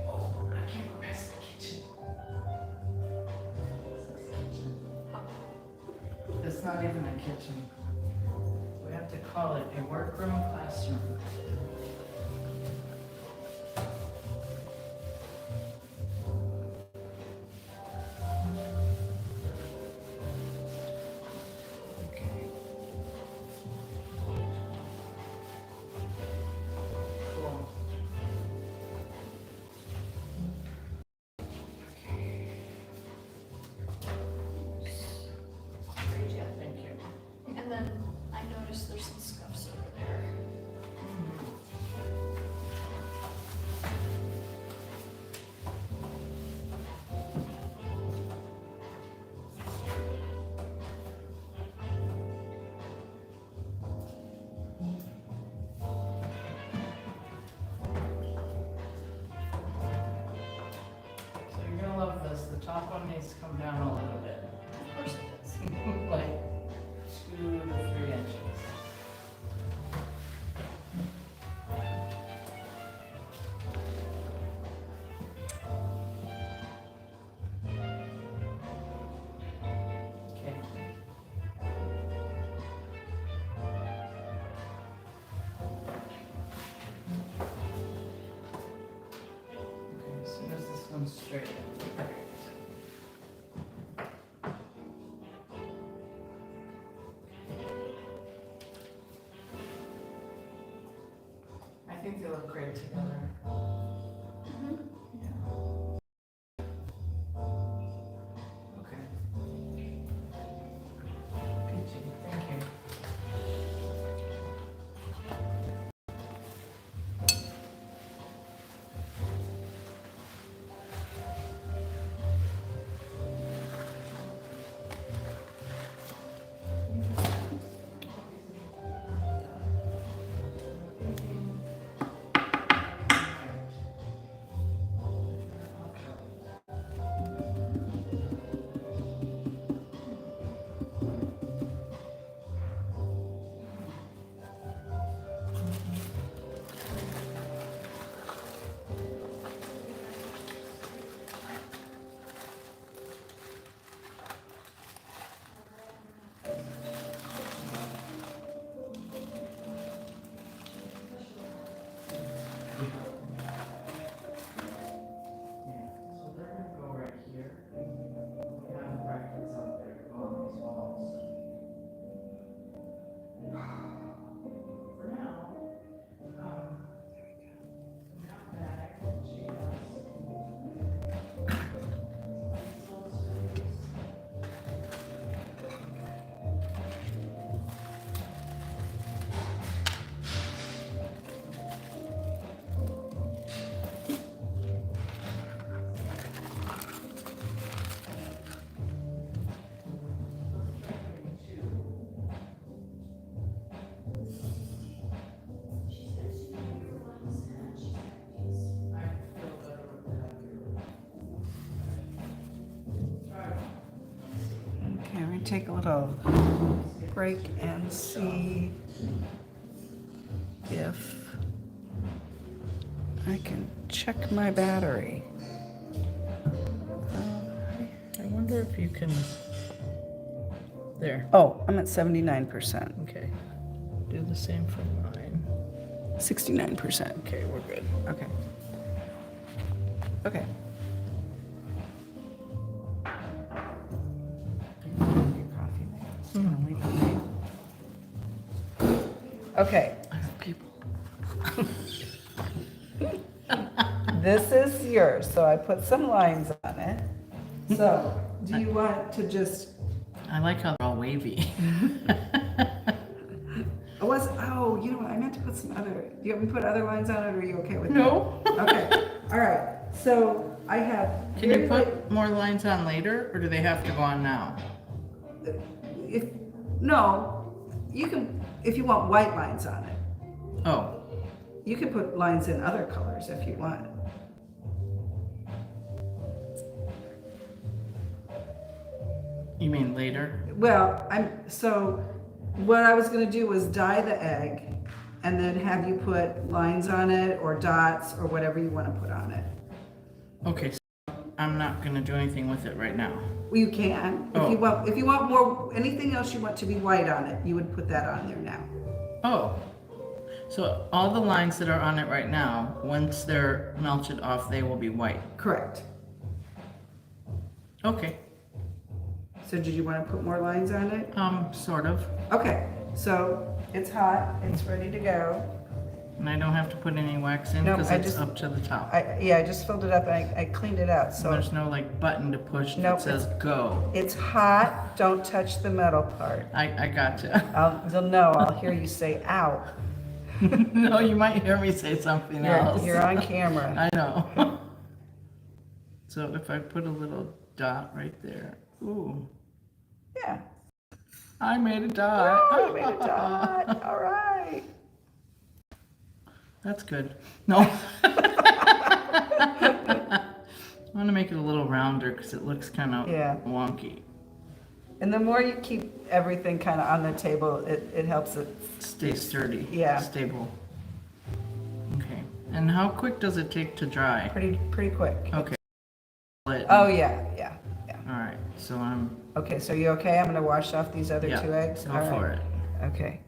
Oh, I can't go past the kitchen. It's not even a kitchen. We have to call it a workroom classroom. Okay. Cool. Great job. Thank you. And then I noticed there's some scuffs over there. So you're gonna love this. The top one needs to come down a little bit. Of course it does. Like 2 to 3 inches. Okay. Okay, as soon as this one's straight. Perfect. I think they look great together. Yeah. Okay. Peachy, thank you. Yeah, so they're gonna go right here. We have brackets up there to go on these walls. For now, not bad, she I feel better with that. Okay, we're gonna take a little break and see if I can check my battery. I wonder if you can, there, Oh, I'm at 79%, okay. Do the same for mine. 69%. Okay, we're good. Okay. Okay. Your coffee there. It's gonna leave it there. Okay, I have people. this is yours, so I put some lines on it. So, do you want to just I like how they're all wavy. Oh, you know what? I meant to put some other. Do you want me to put other lines on it, or are you okay with No. that? Okay. All right. So I have. Can you put more lines on later, or do they have to go on now? No, you can. If you want white lines on it, Oh, you can put lines in other colors if you want. you mean later? Well, what I was gonna do was dye the egg and then have you put lines on it or dots or whatever you wanna put on it. Okay, so I'm not gonna do anything with it right now. Well, you can. Oh. If you want more, anything else you want to be white on it, you would put that on there now. Oh, so all the lines that are on it right now, once they're melted off, they will be white. Correct. Okay, So did you wanna put more lines on it? sort of. Okay, so it's hot, it's ready to go. And I don't have to put any wax in No, because I it's just- up to the top. I just filled it up and I cleaned it out, so There's no like button to push Nope, that says go. it's hot, don't touch the metal part. I gotcha. I'll hear you say, ow. No, you might hear me say something else. You're on camera. I know. So if I put a little dot right there, ooh, Yeah. I made a dot. Oh, you made a dot. All right. That's good. No. I want to make it a little rounder because it looks kind of Yeah. wonky. And the more you keep everything kind of on the table, it helps it. Stay sturdy. Yeah. Stable. Okay. And how quick does it take to dry? Pretty quick. Okay. Oh, yeah. All right. So I'm. Okay, so you okay? I'm gonna wash off these other Yeah. two eggs? Go All right. for it. Okay.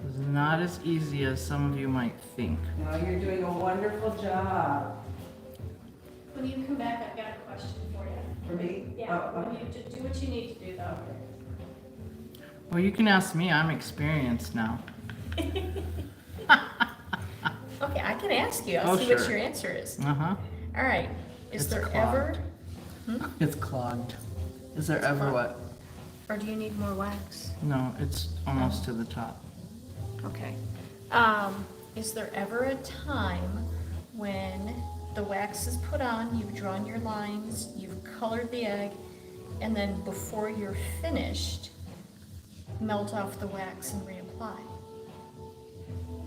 It's not as easy as some of you might think. No, you're doing a wonderful job. When you come back, I've got a question for you. For me? Yeah, Oh, when you do what you need to do though. Well, you can ask me. I'm experienced now. Okay, I can ask you. I'll Oh, see what sure. your answer is. Uh huh. All right. Is It's there clogged. ever, It's clogged. Is there ever what? or do you need more wax? No, it's almost to the top. Okay. Is there ever a time when the wax is put on, you've drawn your lines, you've colored the egg, and then before you're finished, melt off the wax and reapply?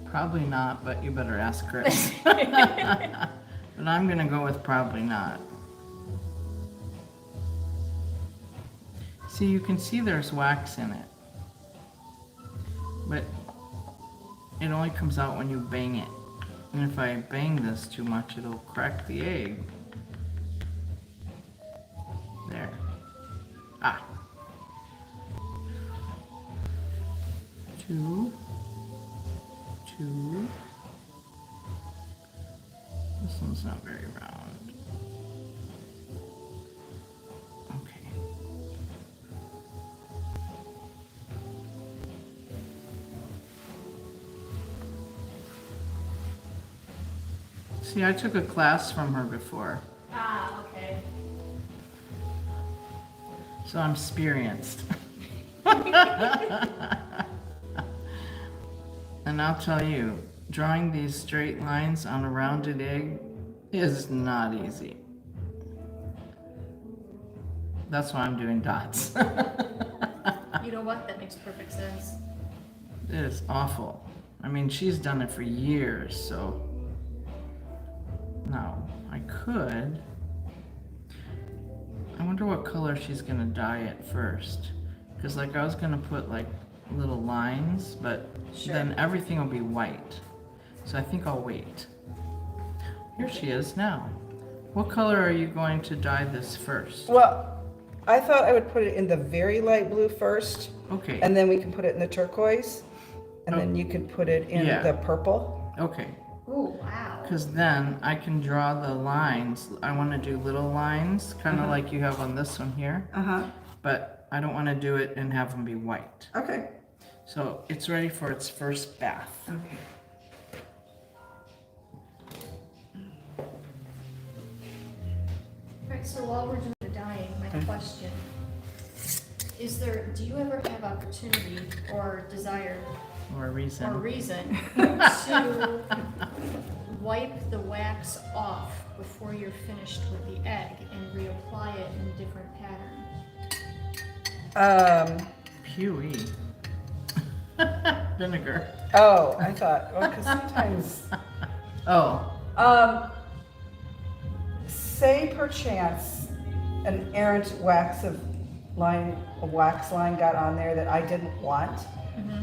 Probably not, but you better ask Chris. But I'm gonna go with probably not. See, you can see there's wax in it. But it only comes out when you bang it. And if I bang this too much, it'll crack the egg. There. Ah. 2. This one's not very round. Okay. See, I took a class from her before, Ah, okay. so I'm experienced. And I'll tell you, drawing these straight lines on a rounded egg is not easy. That's why I'm doing dots. You know what? That makes perfect sense. It is awful. I mean, she's done it for years, so. Now, I could. I wonder what color she's gonna dye it first. Because, like, I was gonna put, like, little lines, but then everything will be white. So I think I'll wait. Here she is now. What color are you going to dye this first? Well, I thought I would put it in the very light blue first, Okay, and then we can put it in the turquoise, and then you can put it in Yeah. the purple. okay. Ooh, wow. Because then I can draw the lines. I want to do little lines, kind of like you have on this one here, Uh-huh. but I don't want to do it and have them be white. Okay. So it's ready for its first bath. Okay. right, so while we're doing the dyeing, my question, do you ever have opportunity or desire Or a reason. or reason to wipe the wax off before you're finished with the egg and reapply it in a different pattern? Pewee. Vinegar. Oh, I thought, well, because sometimes, Oh, say perchance an errant wax line got on there that I didn't want,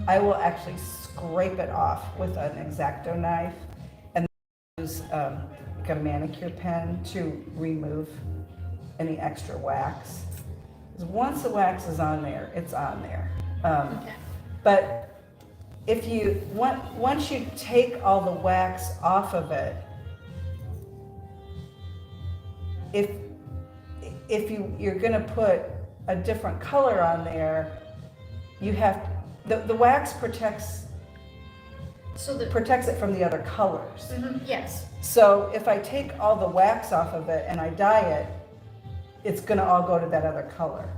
I will actually scrape it off with an X-Acto knife and use like a manicure pen to remove any extra wax. 'Cause once the wax is on there, it's on there. Okay. But if you once you take all the wax off of it, if you're gonna put a different color on there, you have the wax protects it from the other colors. Yes. So if I take all the wax off of it and I dye it, it's gonna all go to that other color.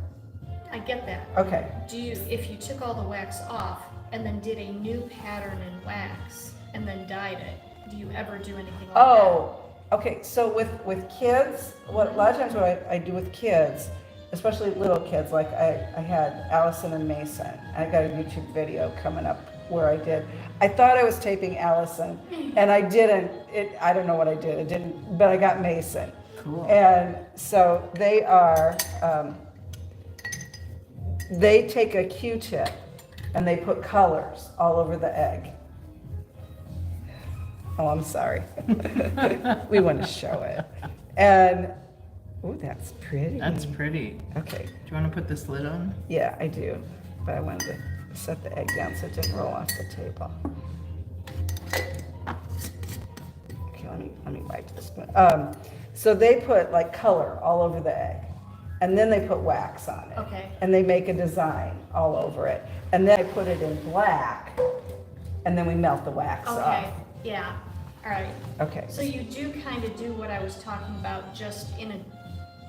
I get that. Okay. If you took all the wax off and then did a new pattern in wax and then dyed it, do you ever do anything like that? Oh, okay. So with kids, a lot of times what I do with kids, especially little kids, like I had Allison and Mason. I got a YouTube video coming up where I thought I was taping Allison, and I didn't. I don't know what I did. It didn't, but I got Mason. cool. And so they take a Q-tip and they put colors all over the egg. Oh, I'm sorry. We want to show it. And, oh, that's pretty. That's pretty. Okay, Do you want to put this lid on? yeah, I do. But I wanted to set the egg down so it didn't roll off the table. Okay, let me wipe this one. So they put like color all over the egg. And then they put wax on it. Okay. And they make a design all over it. And then I put it in black, and then we melt the wax Okay, off. yeah, all right. Okay. So you do kind of do what I was talking about, just in a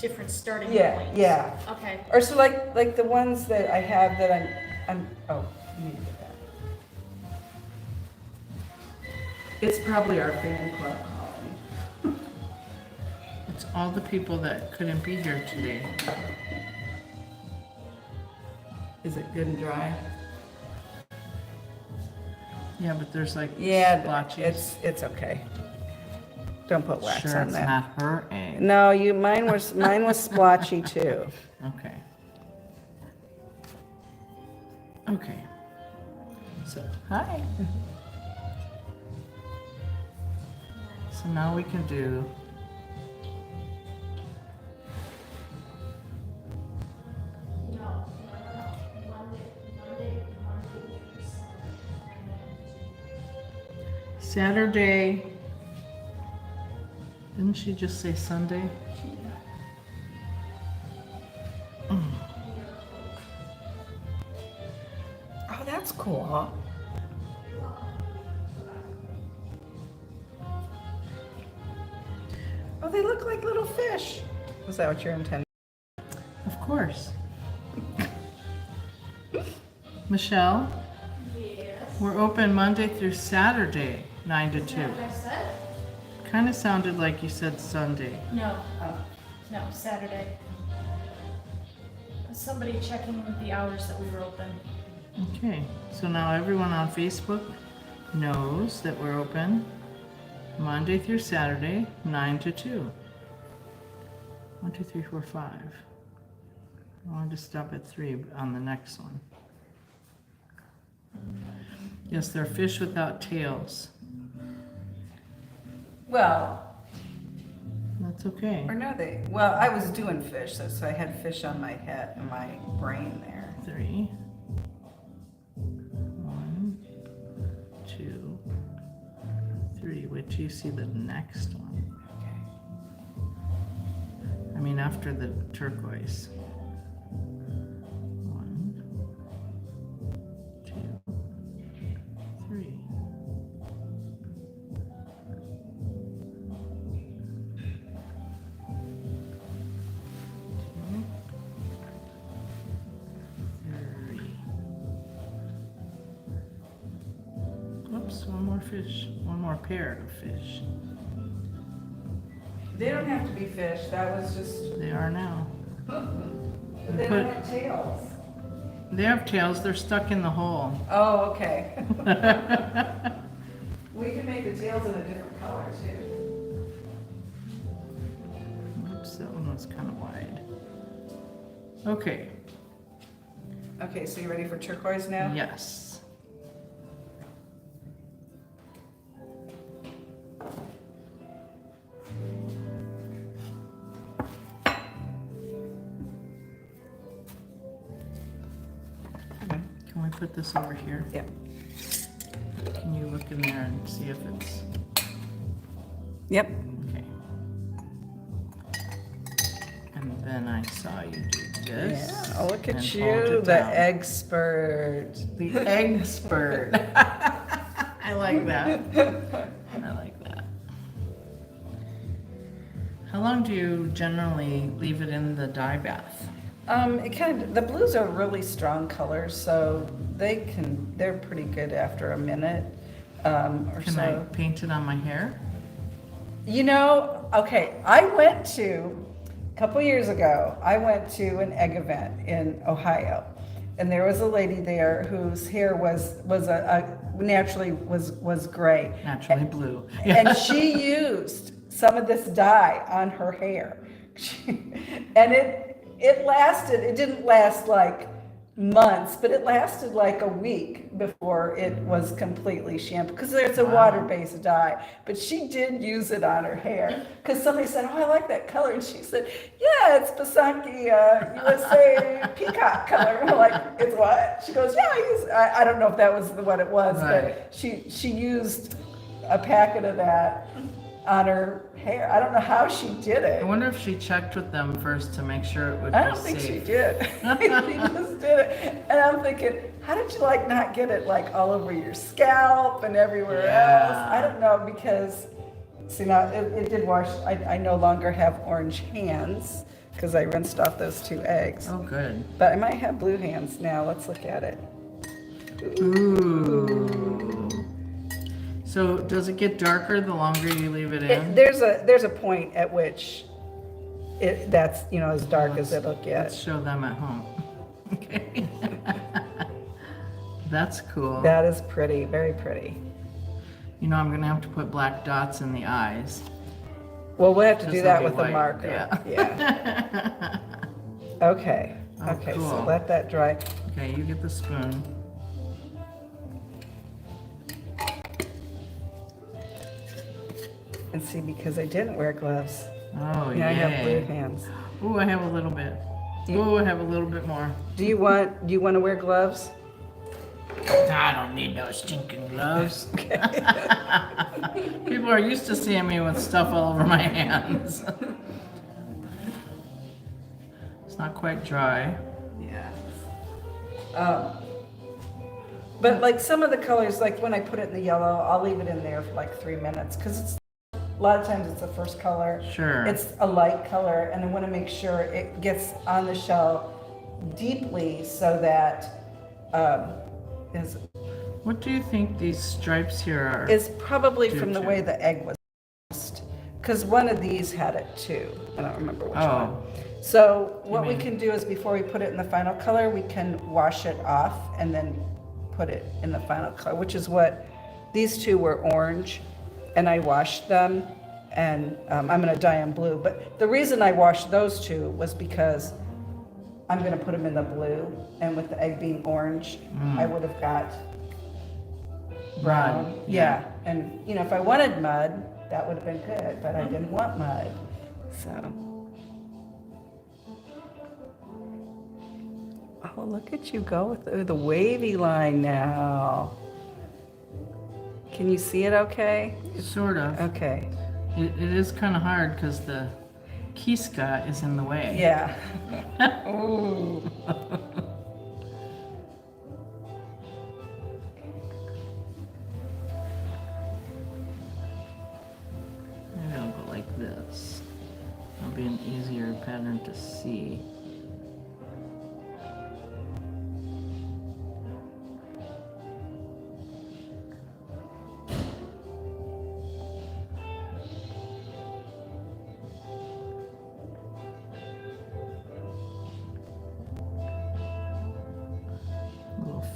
different starting Yeah, point? yeah. Okay, Or so like the ones that I have that oh, you need to get that. It's probably our fan club calling. It's all the people that couldn't be here today. Is it good and dry? Yeah, but there's like Yeah, splotches. it's okay. Don't put wax Sure, on it's that. not her egg. No, mine was splotchy too. Okay. Okay. So, hi. So now we can do Saturday. Didn't she just say Sunday? Oh, that's cool. Oh, they look like little fish. Was that what you're intending? Of course. Michelle? yes. We're open Monday through Saturday, 9 to 2. What I said? Kind of sounded like you said Sunday. No, no, Saturday. Somebody checking the hours that we were open. Okay, so now everyone on Facebook knows that we're open Monday through Saturday, 9 to 2. 1, 2, 3, 4, 5. I wanted to stop at 3 on the next one. Yes, they're fish without tails. Well, That's okay. or no, well, I was doing fish, so I had fish on my head and my brain there. 3. 1, 2, 3. Wait till you see the next one. Okay. I mean, after the turquoise. 1, 2, 3. Just one more fish, one more pair of fish. They don't have to be fish, that was just, They are now. they don't have tails. They have tails, they're stuck in the hole. Oh, okay. We can make the tails in a different color too. Oops, that one was kind of wide. Okay, Okay, so you ready for turquoise now? yes. Can we put this over here? Yeah. Can you look in there and see if it's, Yep. okay. And then I saw you do this. Yeah, oh, look and at hold you, it the down. expert. The expert. I like that. I like that. How long do you generally leave it in the dye bath? It kind of, the blues are really strong colors, so they're pretty good after a minute, or Can I so. paint it on my hair? You know, okay, I went to, a couple years ago, I went to an egg event in Ohio. And there was a lady there whose hair was naturally was gray. Naturally blue. And she used some of this dye on her hair. And it lasted, it didn't last like months, but it lasted like a week before it was completely shampoo, because it's a water-based dye. But she did use it on her hair, because somebody said, oh, I like that color. And she said, yeah, it's Pysanky USA peacock color. And we're like, it's what? She goes, yeah, I don't know if that was what it was, Right. but she used a packet of that on her hair. I don't know how she did it. I wonder if she checked with them first to make sure it would be I don't think she safe. did. She just did it. And I'm thinking, how did you like not get it like all over your scalp and everywhere Yeah. else? I don't know, because see now it did wash. I no longer have orange hands because I rinsed off those 2 eggs. Oh, good. But I might have blue hands now. Let's look at it. Ooh. So does it get darker the longer you leave it in? There's a point at which that's as dark as it'll Let's get. show them at home. Okay. That's cool. That is pretty, very pretty. You know, I'm gonna have to put black dots in the eyes. Well, we'll have to do Because that they'll with be a white, marker. yeah. Okay. Oh, Okay, so cool. let that dry. Okay, you get the spoon. And see, because I didn't wear gloves, Oh, now I have blue yay. hands. Ooh, I have a little bit. Ooh, I have a little bit more. Do you want to wear gloves? I don't need no stinking gloves. People are used to seeing me with stuff all over my hands. It's not quite dry. Yeah. But like some of the colors, like when I put it in the yellow, I'll leave it in there for like 3 minutes, because a lot of times it's the first color. Sure. It's a light color, and I want to make sure it gets on the shell deeply so that What do you think these stripes here are? is probably Due from the to? way the egg was cast, because one of these had it too. I don't remember which Oh. one. So what we mean- can do is before we put it in the final color, we can wash it off and then put it in the final color, which is what these 2 were orange, and I washed them, and I'm going to dye them blue. But the reason I washed those 2 was because I'm going to put them in the blue, and with the egg being orange, I would have got brown. Mud, Yeah. And if I wanted mud, that would have been good, but I didn't want mud. So. Oh, look at you go with the wavy line now. Can you see it okay? Sort of. Okay. It is kind of hard because the kiska is in the way. Yeah. Ooh. Maybe I'll go like this. It'll be an easier pattern to see.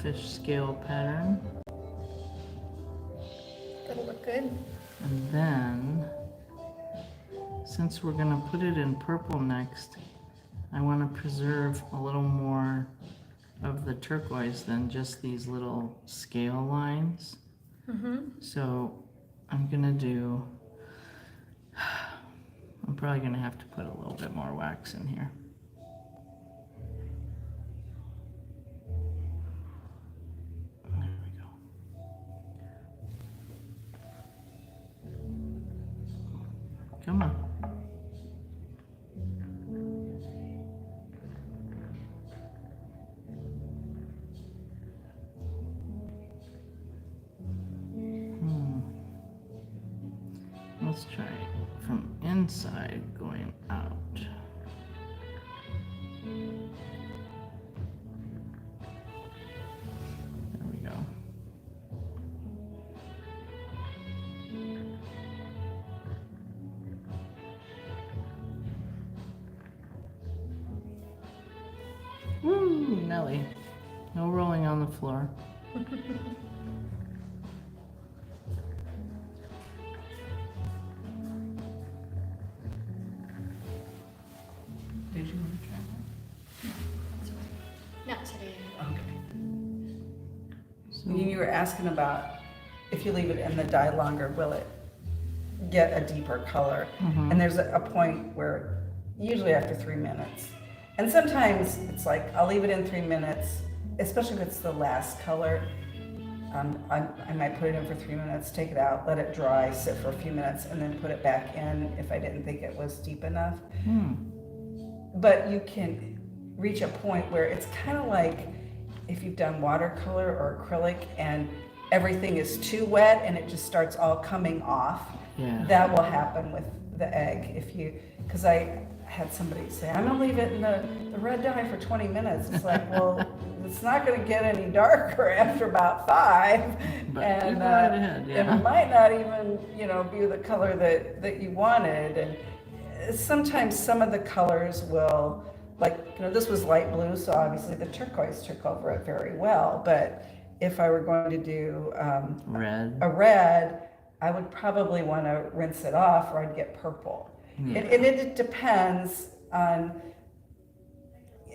fish scale pattern. That'll look good. And then, since we're gonna put it in purple next, I wanna preserve a little more of the turquoise than just these little scale lines. So I'm gonna do, I'm probably gonna have to put a little bit more wax in here. There we go. Come on. Let's try it from inside going out. There we go. Woo, Nelly. No rolling on the floor. Did you want to try Not today. that? Okay. You were asking about if you leave it in the dye longer, will it get a deeper color? And there's a point where usually after 3 minutes, and sometimes it's like I'll leave it in 3 minutes, especially if it's the last color. I might put it in for 3 minutes, take it out, let it dry, sit for a few minutes, and then put it back in if I didn't think it was deep enough. But you can reach a point where it's kind of like if you've done watercolor or acrylic and everything is too wet and it just starts all coming off. Yeah. That will happen with the egg if you, because I had somebody say, I'm gonna leave it in the red dye for 20 minutes. It's like, well, it's not gonna get any darker after about 5. But And keep right ahead, yeah. it might not even, be the color that you wanted. And sometimes some of the colors will, like, this was light blue, so obviously the turquoise took over it very well. But if I were going to do Red. a red, I would probably want to rinse it off, or I'd get purple. Yeah. And it depends on,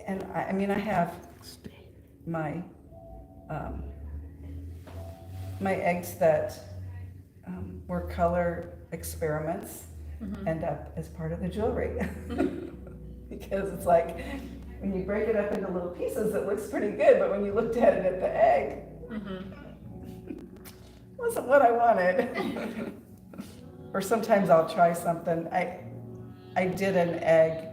and I mean, I have my my eggs that were color experiments end up as part of the jewelry. Because it's like, when you break it up into little pieces, it looks pretty good, but when you looked at it at the egg, wasn't what I wanted. Or sometimes I'll try something. I did an egg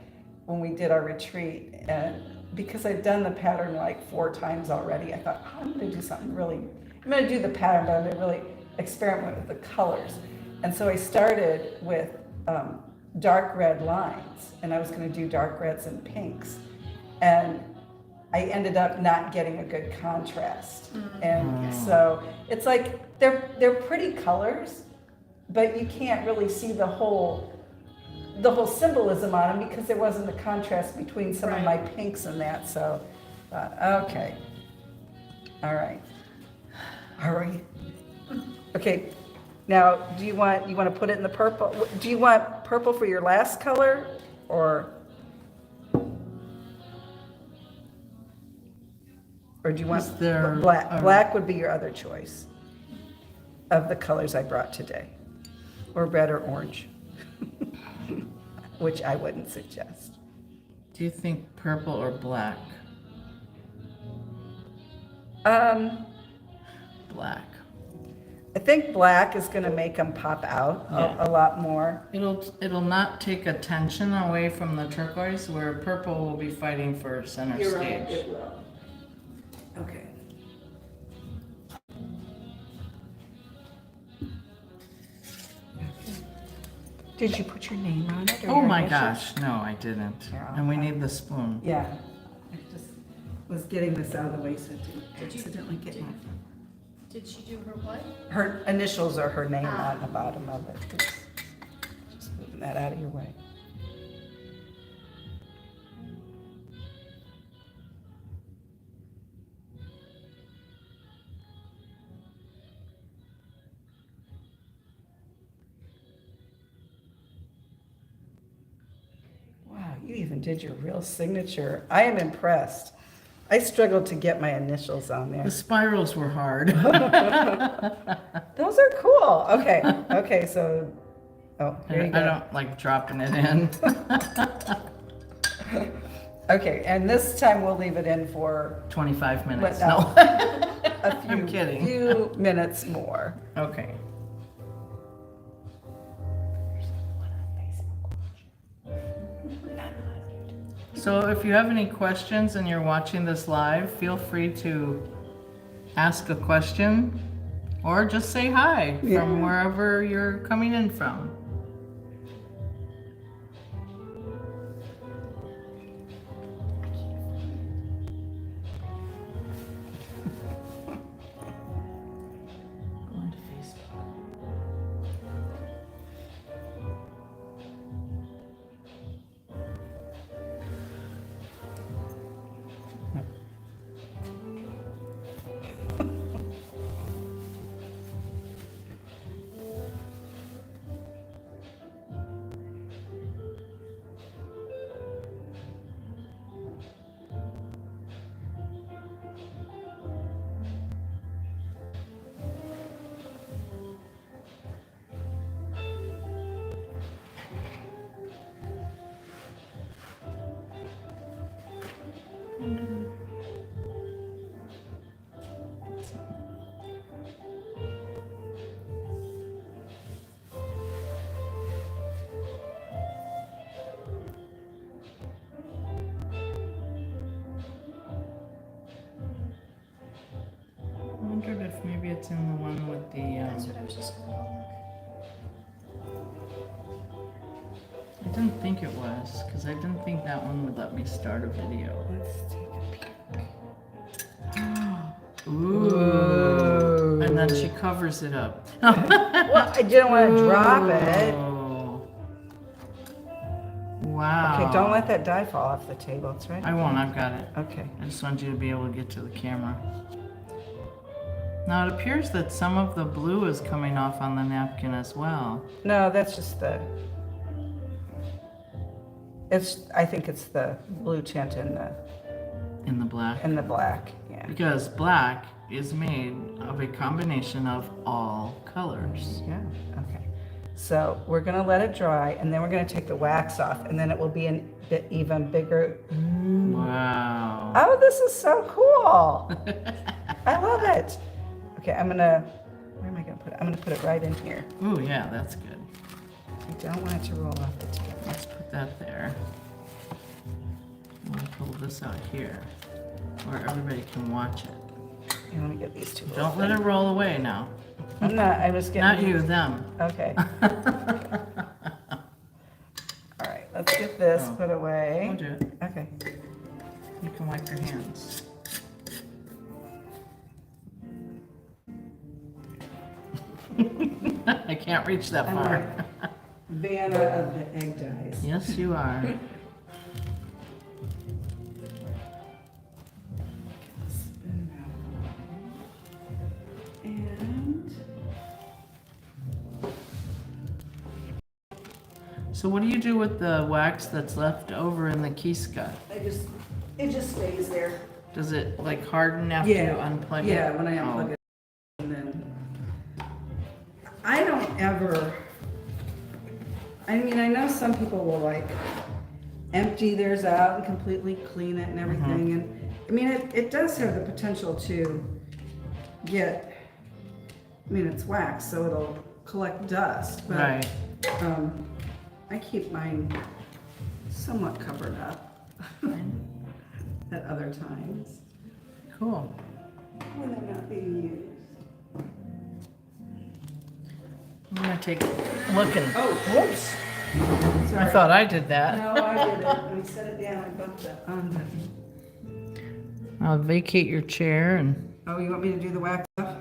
when we did our retreat, and because I'd done the pattern like 4 times already, I thought, I'm gonna do something really, I'm gonna do the pattern, but I'm gonna really experiment with the colors. And so I started with dark red lines, and I was gonna do dark reds and pinks. And I ended up not getting a good contrast. And so it's like, they're pretty colors, but you can't really see the whole symbolism on them because there wasn't a contrast between some of my pinks and that. So, okay, all right. Okay, now do you want to put it in the purple? Do you want purple for your last color, or do you want Is there black? a- Black would be your other choice of the colors I brought today, or red or orange, which I wouldn't suggest. Do you think purple or black? Black. I think black is going to make them pop out a lot more. It'll not take attention away from the turquoise, where purple will be fighting for center stage. It will. Okay. Did you put your name on it? Or Oh your my initials? gosh, no, I didn't. Here, I'll And we find need the spoon. Yeah, I just was getting this out of the way so it didn't Did you- accidentally get my. Did she do her what? Her initials are her name on the bottom of it. Oops. Just moving that out of your way. even did your real signature. I am impressed. I struggled to get my initials on there. The spirals were hard. Those are cool. Okay, okay, so, oh, here you I go. don't like dropping it in. Okay, and this time we'll leave it in for 25 minutes. But no. No. a few, I'm kidding. few minutes more. Okay. So if you have any questions and you're watching this live, feel free to ask a question or just say hi Yeah. from wherever you're coming in from. Going to Facebook. I wondered if maybe it's in the one with the, That's what I was just gonna go I didn't think it was, because I didn't think that one would let me start a video. Let's take a peek. Ooh. And then she covers it up. Well, I didn't want to drop it. Oh. Wow. Okay, don't let that die fall off the table. It's right. I won't, I've got it. Okay. I just want you to be able to get to the camera. Now it appears that some of the blue is coming off on the napkin as well. No, that's just the. I think it's the blue tint In the black. in the black. Yeah. Because black is made of a combination of all colors. Yeah. Okay. So we're gonna let it dry, and then we're gonna take the wax off, and then it will be a bit even bigger. Wow. Oh, this is so cool! I love it. Okay, where am I gonna put it? I'm gonna put it right in here. Ooh, yeah, that's good. I don't want it to roll off the table. Let's put that there. I'll pull this out here where everybody can watch it. Here, let me get these two. Don't let it roll away now. I'm not. I was getting. Not you, them. Okay. All right. Let's get this Oh. put away. I'll do it. Okay. You can wipe your hands. I can't reach that I'm far. a Vanna of the egg dyes. Yes, you are. Spin around. And So what do you do with the wax that's left over in the Kiska? it just stays there. Does it like harden after you unplug it? Yeah, when I Oh. unplug it. And then I don't ever. I mean, I know some people will like empty theirs out and completely clean it and everything. And I mean, it does have the potential to get. I mean, it's wax, so it'll collect dust. But, Right. I keep mine somewhat covered up at other times Cool. when they're not being used. I'm gonna take a look and, Oh, whoops. I Sorry. thought I did that. No, I did it. When you set it down, I bumped the on button. I'll vacate your chair and, Oh, you want me to do the wax off?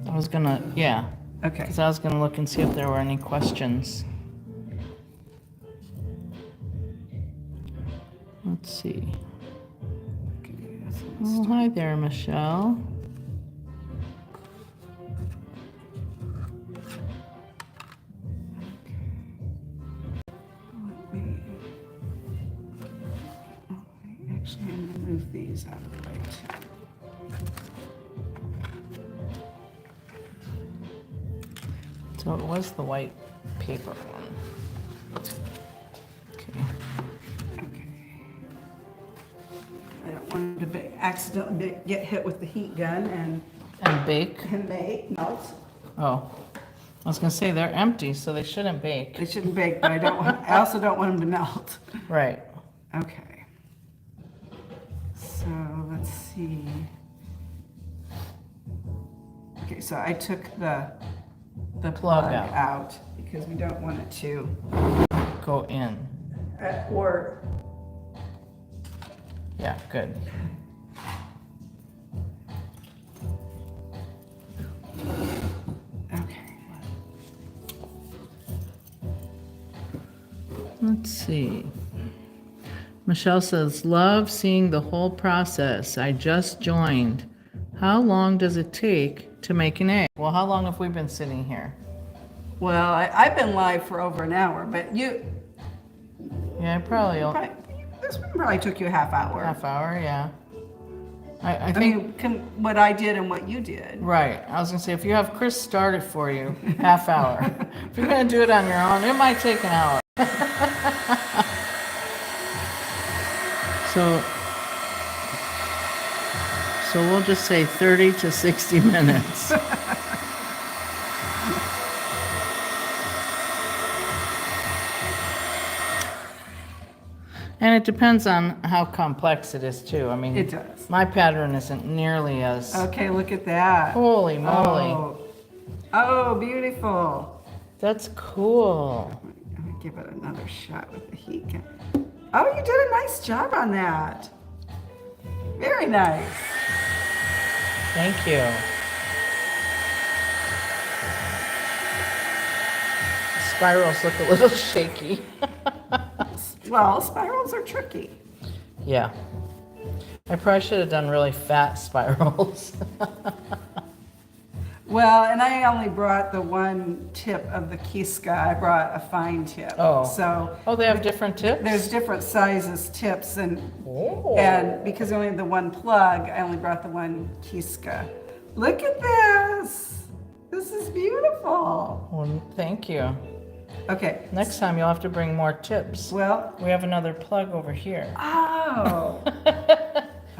I was gonna, yeah, Okay. because I was gonna look and see if there were any questions. Let's see. Oh, hi there, Michelle. And move these out of the way too. So it was the white paper one. Okay. Okay. I don't want them to accidentally get hit with the heat gun And bake. and melt. Oh, I was gonna say they're empty, so they shouldn't bake. They shouldn't bake, but I also don't want them to melt. Right. Okay. So let's see. Okay, so I took the plug out because we don't want it to, Go in. or, Yeah, good. okay. Let's see. Michelle says, love seeing the whole process. I just joined. How long does it take to make an egg? Well, how long have we been sitting here? Well, I've been live for over an hour, but Yeah, this one probably took you a half hour. half hour, yeah. I I think, mean, what I did and what you did. right. I was gonna say, if you have Chris start it for you, half hour. If you're gonna do it on your own, it might take an hour. So we'll just say 30 to 60 minutes. And it depends on how complex it is too. I mean, It does. my pattern isn't nearly as, Okay, look at that. holy moly. Oh, beautiful. That's cool. Let me give it another shot with the heat gun. Oh, you did a nice job on that. Very nice. Thank you. Spirals look a little shaky. Well, spirals are tricky. Yeah. I probably should have done really fat spirals. Well, and I only brought the one tip of the Kiska. I brought a fine tip. Oh. So Oh, they have different tips? there's different sizes tips, and Oh. because I only had the one plug, I only brought the one Kiska. Look at this. This is beautiful. Well, thank you. Okay. Next time you'll have to bring more tips. Well, We have another plug over here. oh.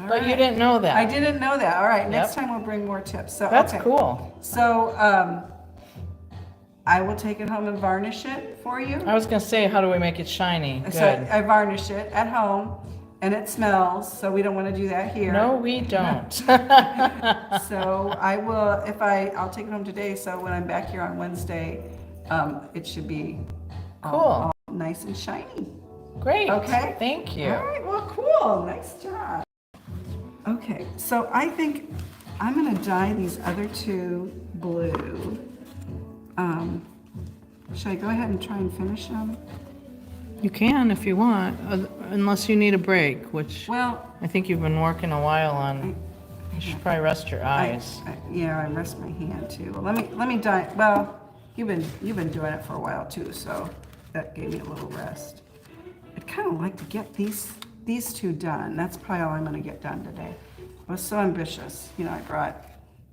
All But you right. didn't know that. I didn't know that. All right, next Yep. time we'll bring more tips. So That's okay. cool. So I will take it home and varnish it for you. I was gonna say, how do we make it shiny? So Good. I varnish it at home, and it smells. So we don't want to do that here. No, we don't. So I will. I'll take it home today. So when I'm back here on Wednesday, it should be Cool. all nice and shiny. Great. Okay. Thank you. All right, well, cool. Nice job. Okay, so I think I'm going to dye these other two blue. Should I go ahead and try and finish them? You can if you want, unless you need a break, which Well, I think you've been working a while on. You should probably rest your eyes. yeah, I rest my hand too. Well, let me dye. Well, you've been doing it for a while too, so that gave me a little rest. I'd kind of like to get these two done. That's probably all I'm going to get done today. I was so ambitious. You know, I brought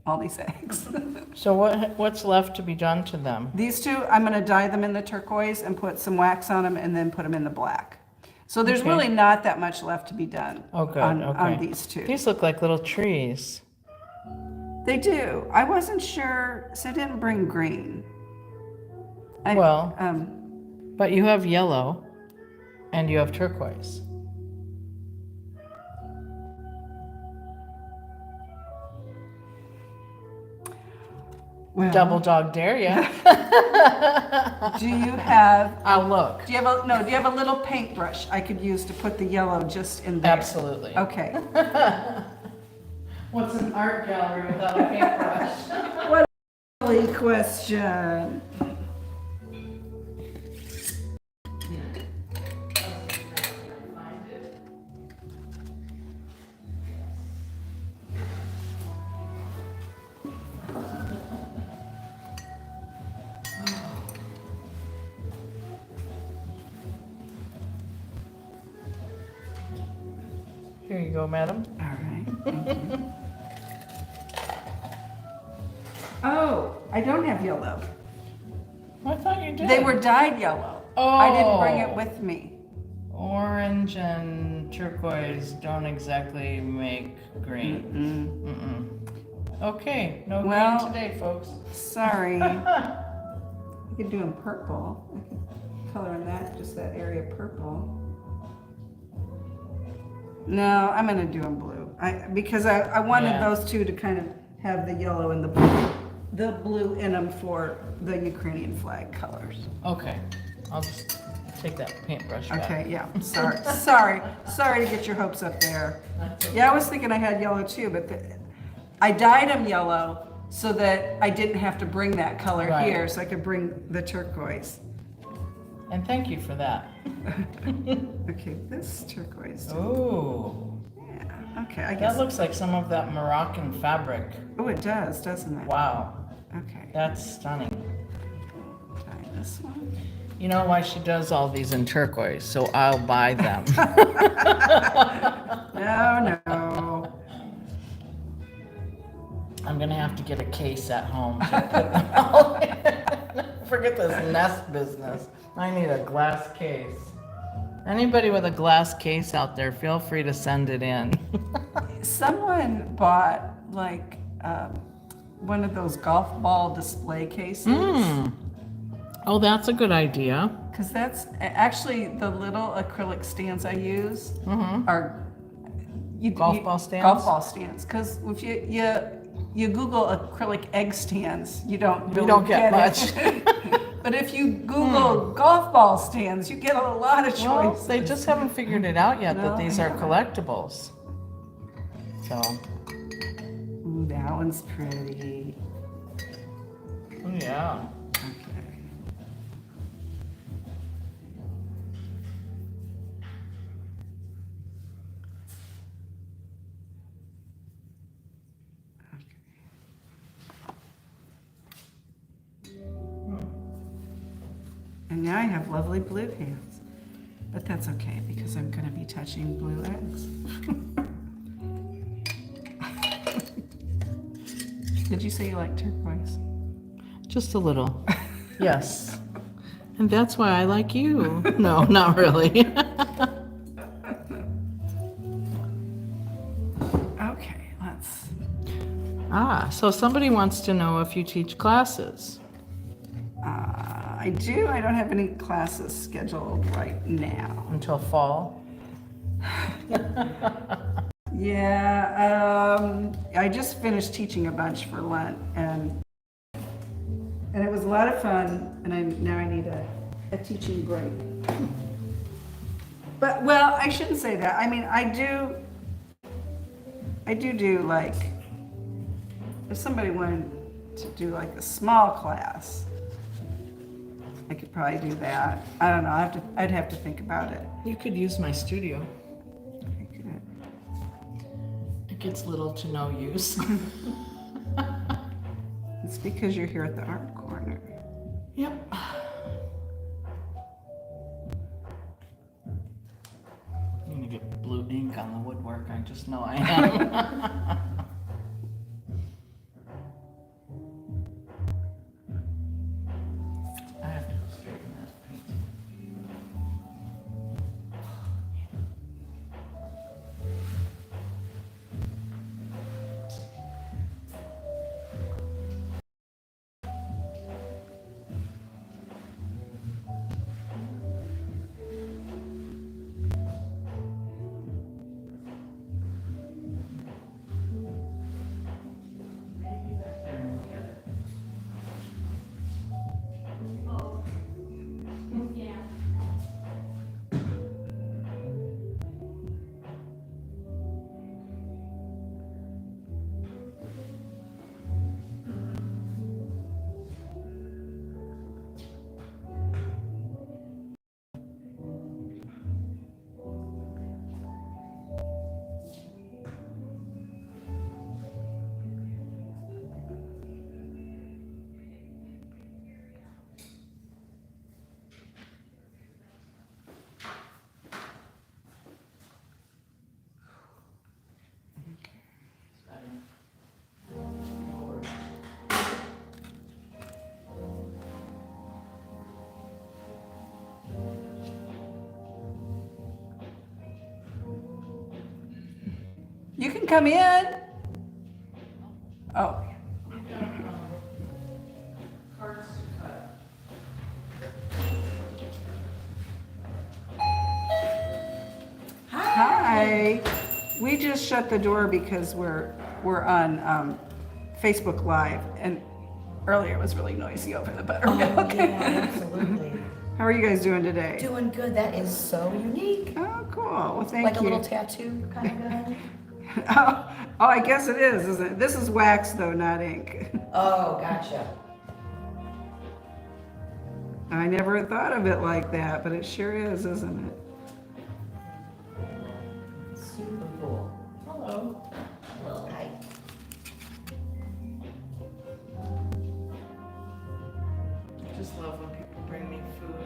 all these eggs. So what's left to be done to them? These two, I'm going to dye them in the turquoise and put some wax on them and then put them in the black. So there's Okay. really not that much left to be done Oh, good. on Okay. these two. These look like little trees. They do. I wasn't sure, so I didn't bring green. Well, but you have yellow and you have turquoise. well, Double dog dare ya. do you have I'll look. Do you have a little paintbrush I could use to put the yellow just in there? Absolutely. Okay. What's an art gallery without a paintbrush? Silly question. Here you go, madam. All right, thank you. Oh, I don't have yellow. I thought you did. They were dyed yellow. I didn't bring it Oh. with me. Orange and turquoise don't exactly make green. Mm-mm. Okay, no Well- green today, folks. Sorry. You could do them purple. I could color in that, just that area purple. No, I'm gonna do them blue. Because I wanted Yeah. those two to kind of have the yellow and the blue in them for the Ukrainian flag colors. Okay, I'll just take that paintbrush back. Okay, yeah, sorry to get your hopes up there. That's okay. Yeah, I was thinking I had yellow too, but I dyed them yellow so that I didn't have to bring that color Right. here, so I could bring the turquoise. And thank you for that. Okay, this turquoise. Ooh, Yeah, okay, I that guess. looks like some of that Moroccan fabric. Oh, it does, doesn't it? Wow, Okay, that's stunning. dye this one. You know why she does all these in turquoise, so I'll buy them. No. I'm gonna have to get a case at home to put them all in. Forget this nest business. I need a glass case. Anybody with a glass case out there, feel free to send it in. Someone bought like one of those golf ball display cases. Oh, that's a good idea. Because that's actually the little acrylic stands I use are Golf ball stands? Golf ball stands. Because if you Google acrylic egg stands, you don't really don't get it. But if you Google golf ball stands, you get a lot of Well, choices. they just haven't figured it out yet No, that these I are haven't. collectibles. So, Ooh, that one's pretty. oh yeah. Okay. And now I have lovely blue hands. But that's okay because I'm going to be touching blue eggs. Did you say you like turquoise? Just a little. Yes. And that's why I like you. No, not really. Okay, let's. So somebody wants to know if you teach classes. I do. I don't have any classes scheduled right now. Until fall. Yeah, I just finished teaching a bunch for Lent, and it was a lot of fun. And now I need a teaching break. But well, I shouldn't say that. I mean, I do like if somebody wanted to do like a small class, I could probably do that. I don't know. I'd have to think about it. You could use my studio. I could. It gets little to no use. It's because you're here at the art corner. Yep. I'm gonna get blue ink on the woodwork. I just know I am. I have to go straighten that paint. You can come in. Oh. Hi. We just shut the door because we're on Facebook Live, and earlier it was really noisy over the buttermilk. Yeah, absolutely. How are you guys doing today? Doing good. That is so unique. Oh, cool. Well, thank Like you. a little tattoo kind of. Oh, I guess it is, isn't it? This is wax though, not ink. Oh, gotcha. I never thought of it like that, but it sure is, isn't it? Super cool. Hello. Well, hi. I just love when people bring me food.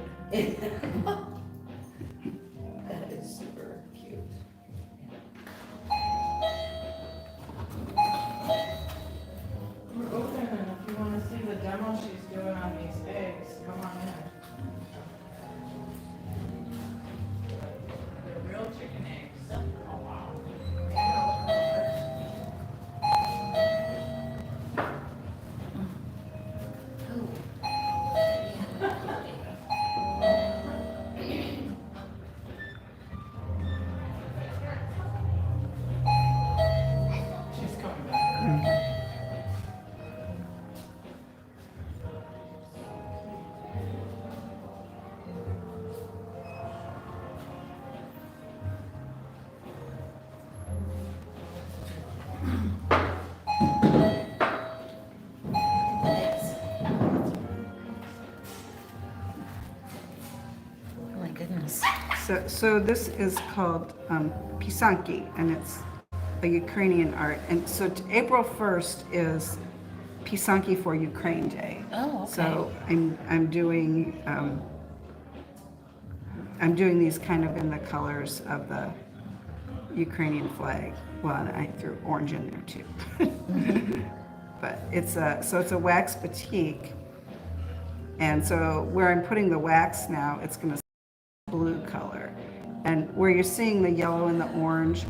That is super cute. We're open, and if you want to see the demo she's doing on these eggs, come on in. They're real chicken eggs. Oh, wow. She's coming back. Oh my goodness. So this is called Pysanky, and it's a Ukrainian art. And so April 1st is Pysanky for Ukraine Day. Oh, okay. So I'm doing these kind of in the colors of the Ukrainian flag. Well, and I threw orange in there too. But it's a wax batik, and so where I'm putting the wax now, it's going to blue color, and where you're seeing the yellow and the orange,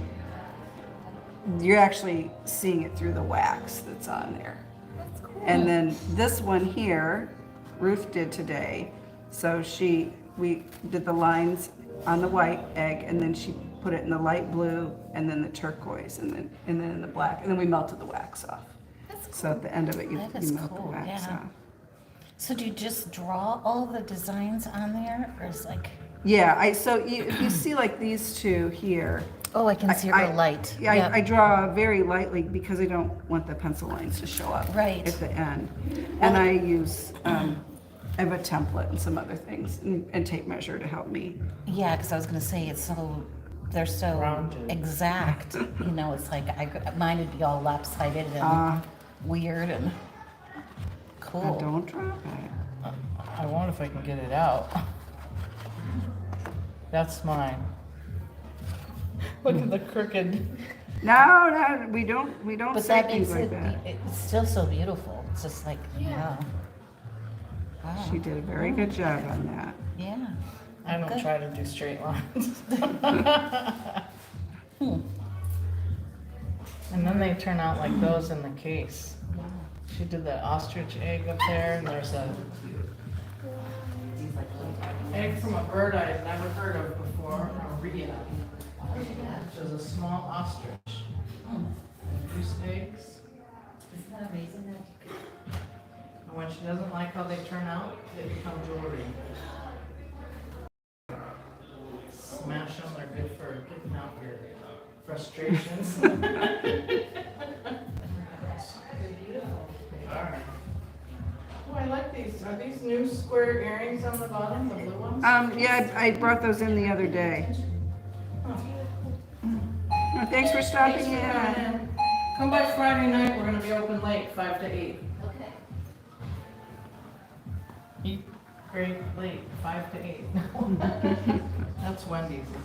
you're actually seeing it through the wax that's on there. That's cool. And then this one here, Ruth did today. So we did the lines on the white egg, and then she put it in the light blue, and then the turquoise, and then in the black, and then we melted the wax off. That's cool. So at the end of it, you That is melt the cool, wax yeah. off. So do you just draw all the designs on there, or is like? Yeah, if you see like these two here. Oh, I can see it real light. Yeah, Yep. I draw very lightly because I don't want the pencil lines to show up Right. at the end. And I use, I have a template and some other things and tape measure to help me. Yeah, because I was gonna say they're so Rounded. exact. You know, it's like mine would be all lopsided and weird and cool. Don't drop it. I wonder if I can get it out. That's mine. Look at the crooked. No, we don't But say that things makes like that. it's still so beautiful. It's just like yeah. Wow. She did a very good job on that. Yeah. I don't Good. try to do straight lines. And then they turn out like those in the case. She did the ostrich egg up there, and there's a egg from a bird I had never heard of before, a rhea, which is a small ostrich. Goose eggs. Isn't that amazing? And when she doesn't like how they turn out, they become jewelry. Smash them, they're good for getting out your frustrations. Alright. Oh, I like these. Are these new square earrings on the bottom, the blue ones? Yeah, I brought those in the other day. Oh, thanks for stopping Thanks for coming in. in. Come by Friday night, we're gonna be open late, 5 to 8. Okay. Eat great late, 5 to 8. That's Wendy's, isn't it?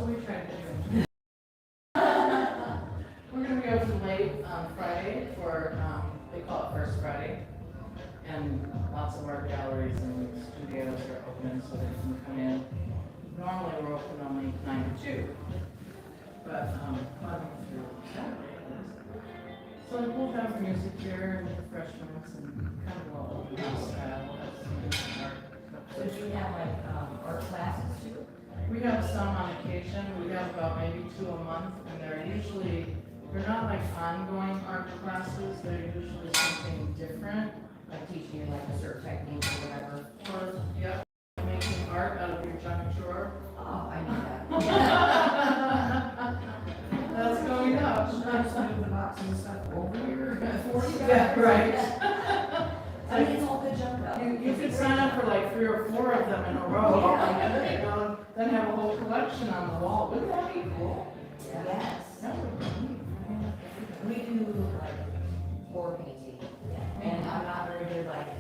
we try to do. We're gonna be open late on Friday for, they call it First Friday. And lots of art galleries and studios are open so they can come in. Normally we're open only 9 to 2. But, fun through Saturday. So we'll have music here and refreshments and kind of a open house style. We'll have some different art. So do you have like art classes too? We have some on occasion. We have about maybe 2 a month, and they're not like ongoing art classes. They're usually something different. Like teaching you like a certain technique or whatever? Or, yep, making art out of your junk drawer. Oh, I know that. That's going up. Sometimes move the box and stuff over here before you Yeah, right. I mean, it's all good junk though. You could sign up for like 3 or 4 of them in a row. Yeah. You know, then have a whole collection on the wall. Wouldn't that be cool? Yes. That would be neat. We do like pour painting, and I'm not very good like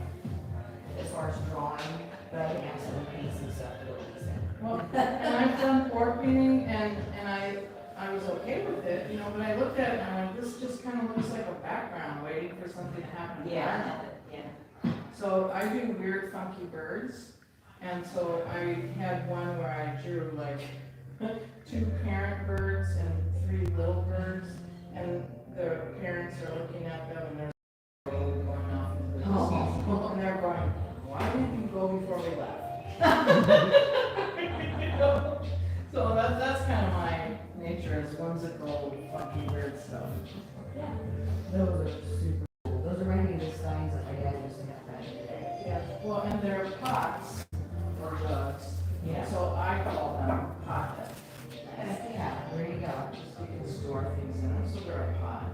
as far as drawing, but I can absolutely paint some stuff really decent. Well, and I've done pour painting and I was okay with it, you know, but I looked at it and I'm like, this just kind of looks like a background waiting for something to happen. Yeah. So I do weird funky birds, and so I had one where I drew like 2 parent birds and 3 little birds, and the parents are looking at them and they're going off into the distance, and they're going, why didn't you go before we left? So that's kind of my nature, is whimsical funky bird stuff. Yeah. Those are super cool. Those remind me of the signs that my dad used to have back in the day. Yeah, well, and they're pots or jugs. Yeah. So I call them pothead. Yeah, there you go. So you can store things in them, so they're a pot.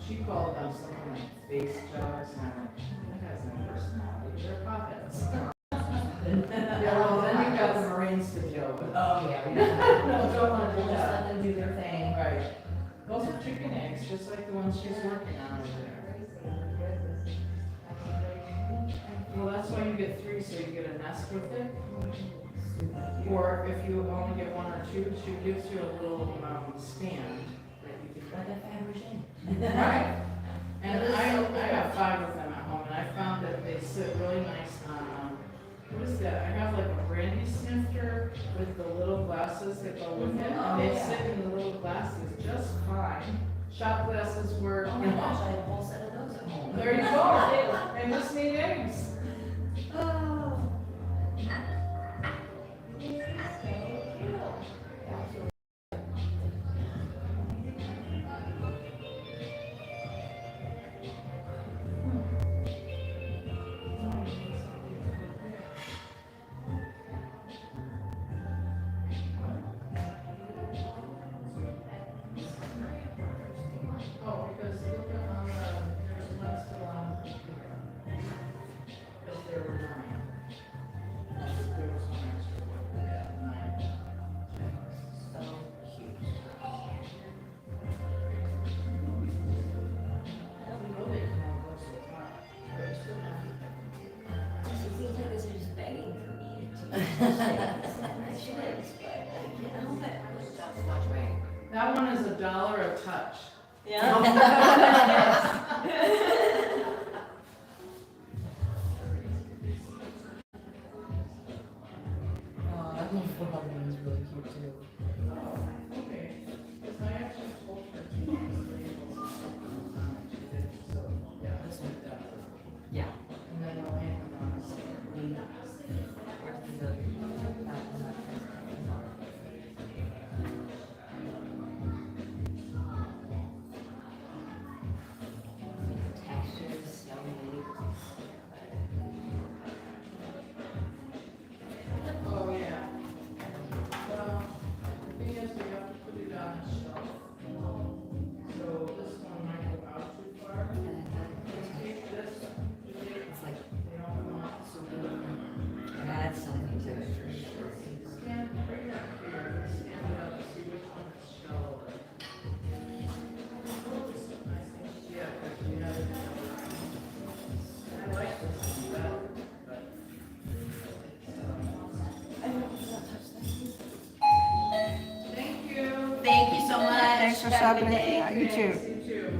She called them something like face jugs, and I'm like, that has no personality, they're potheads. Yeah, well, then you got the Marines to deal with. Oh, yeah. No, don't want to do Just that. let them do their thing. Right. Those are chicken eggs, just like the ones she's working on over there. Well, that's why you get 3, so you get a nest with it. Or if you only get 1 or 2, she gives you a little stand that you can. Like a Fabergé. Right. And I got 5 of them at home, and I found that they sit really nice on, what is that? I have like a brandy snifter with the little glasses that go with it, and they sit in the little glasses just fine. Shot glasses work. Oh my gosh, I have a whole set of those at home. There you go. They just need eggs. Oh. Oh, because look on there's one still on. Because there were 9. There was 1 extra one. Yeah, 9. So cute. I don't know they can all go so far. They're still not. It feels like this is just begging for me to nice legs, but I can't help it. I was just watching. That one is $1 a touch. Yeah. Oh, that little football one is really cute too. Oh, okay. Because I actually told her to use labels. She did, so, yeah, this one does. Yeah. And then they'll hang them on the ceiling. Textures, so many. Oh, yeah. Well, for stopping in. Yeah, you too. You too.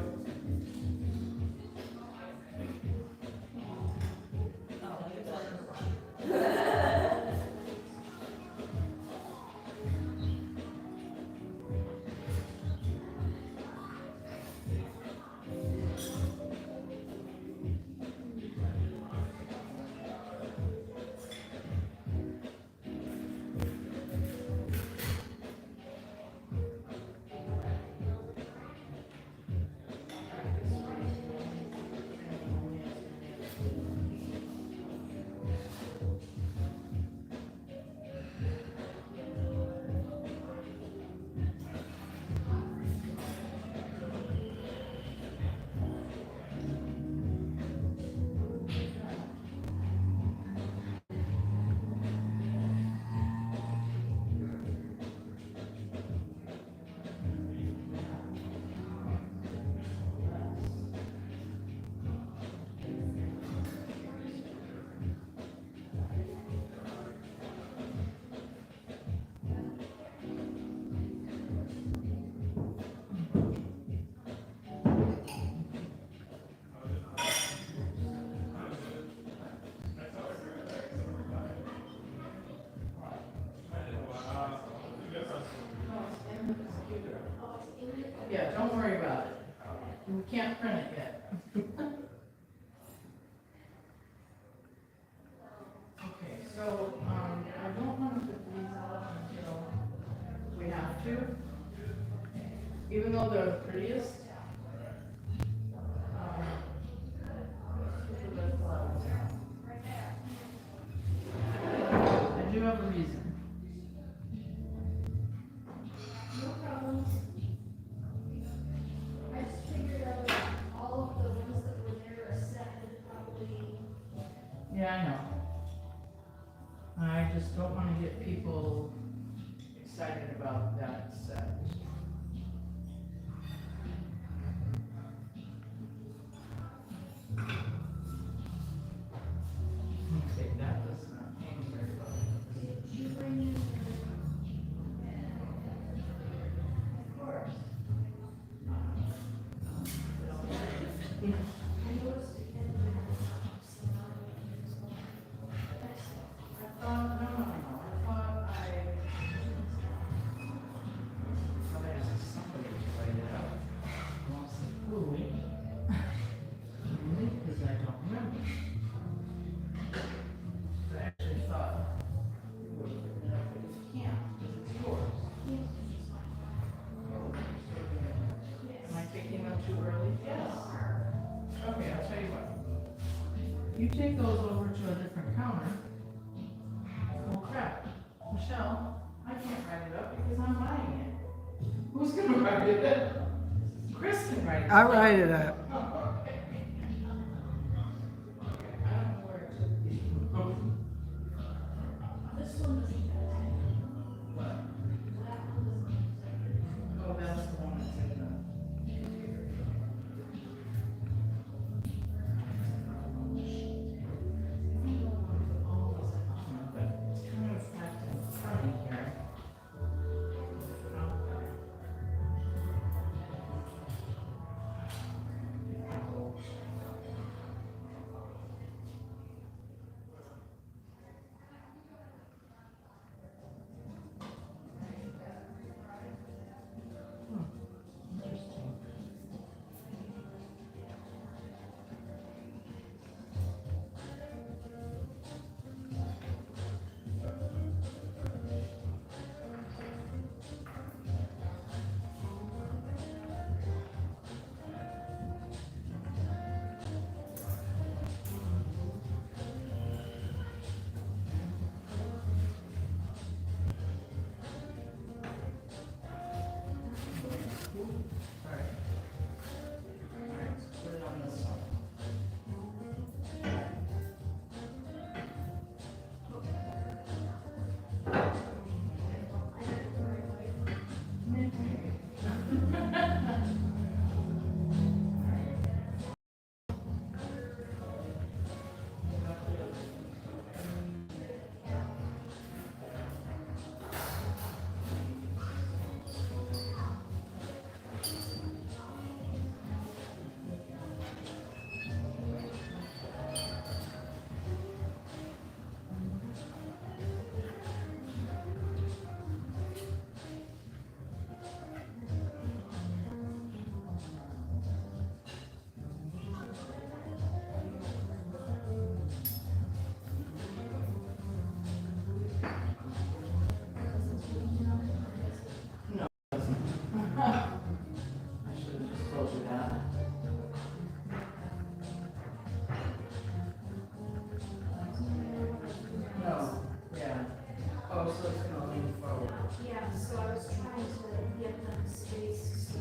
Yeah, don't worry about it. We can't print it yet. Okay, so, I don't want to put these out until we have to. Even though they're the prettiest. Super red flowers. I do have a reason. No problem. I just figured out all of the ones that were there a set would probably. Yeah, I know. I just don't want to get people excited about that set. Okay, that does not hang very well. Did you bring in? Of course. I noticed it in the house. I thought, no, I thought I asked somebody to write it out. Well, I said, who? Really? Because I don't remember. I actually thought you would have written it up, but you can't, because it's yours. Am I taking them too early? Yes. Okay, I'll tell you what. You take those over to a different counter. Oh crap, Michelle, I can't write it up because I'm buying it. Who's gonna write it up? Chris can write it up. I'll write it up. Okay. Okay, I don't know where it took these. This one doesn't have What? that one doesn't. Oh, that's the one that's in the computer. But it's kind of acting funny here. so I was trying to get them spaced.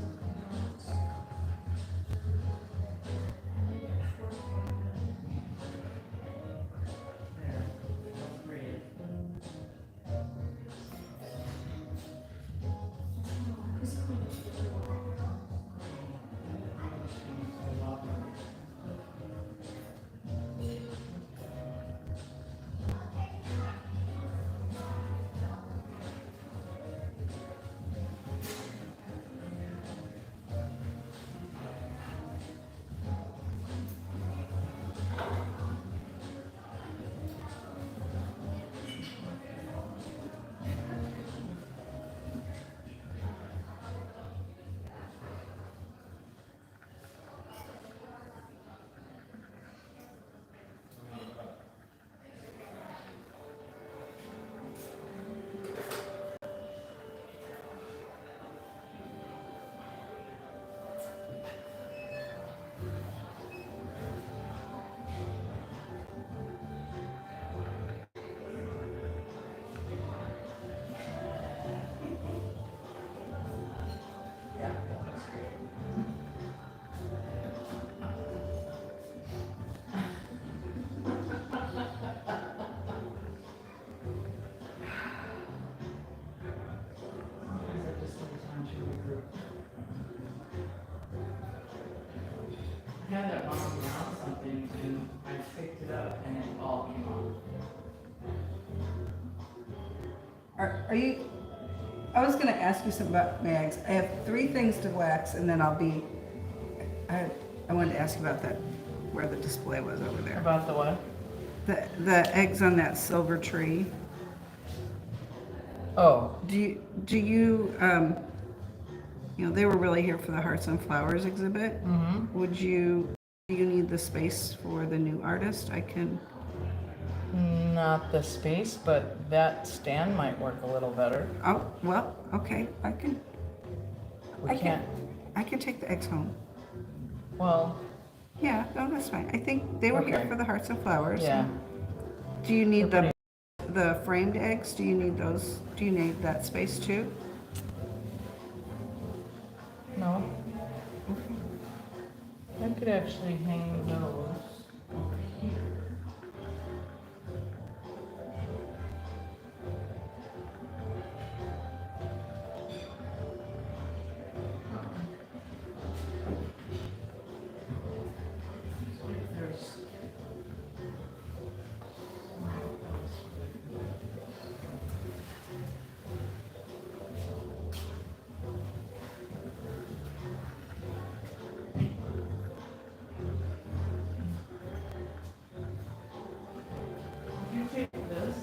I had that monkey around something and I picked it up and it all came off. Are you, I was gonna ask you something about mags. I have 3 things to wax and then I'll be, I wanted to ask you about that, where the display was over there. About the what? The eggs on that silver tree. Oh, Do you, you know, they were really here for the Hearts and Flowers exhibit. mm-hmm. Do you need the space for the new artist? I can, Not the space, but that stand might work a little better. oh, well, okay, I can We can't, take the eggs home. well, Yeah, no, that's fine. I think they were here Okay. for the Hearts and Flowers. yeah. Do you need They're the framed eggs? Do you need those? Do you need that space too? No. I could actually hang those over here. There's you take this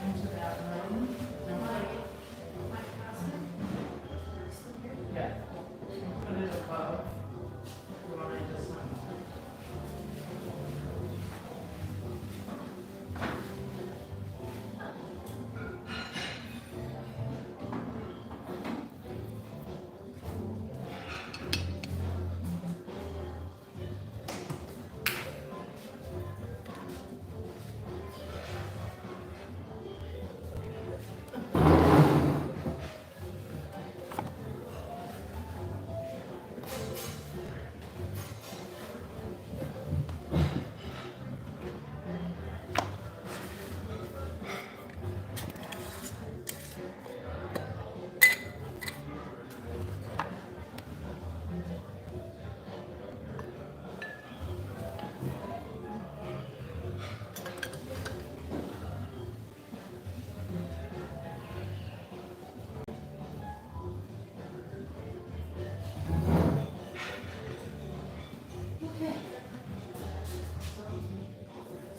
into that room. Yeah. And put it above. You want to just.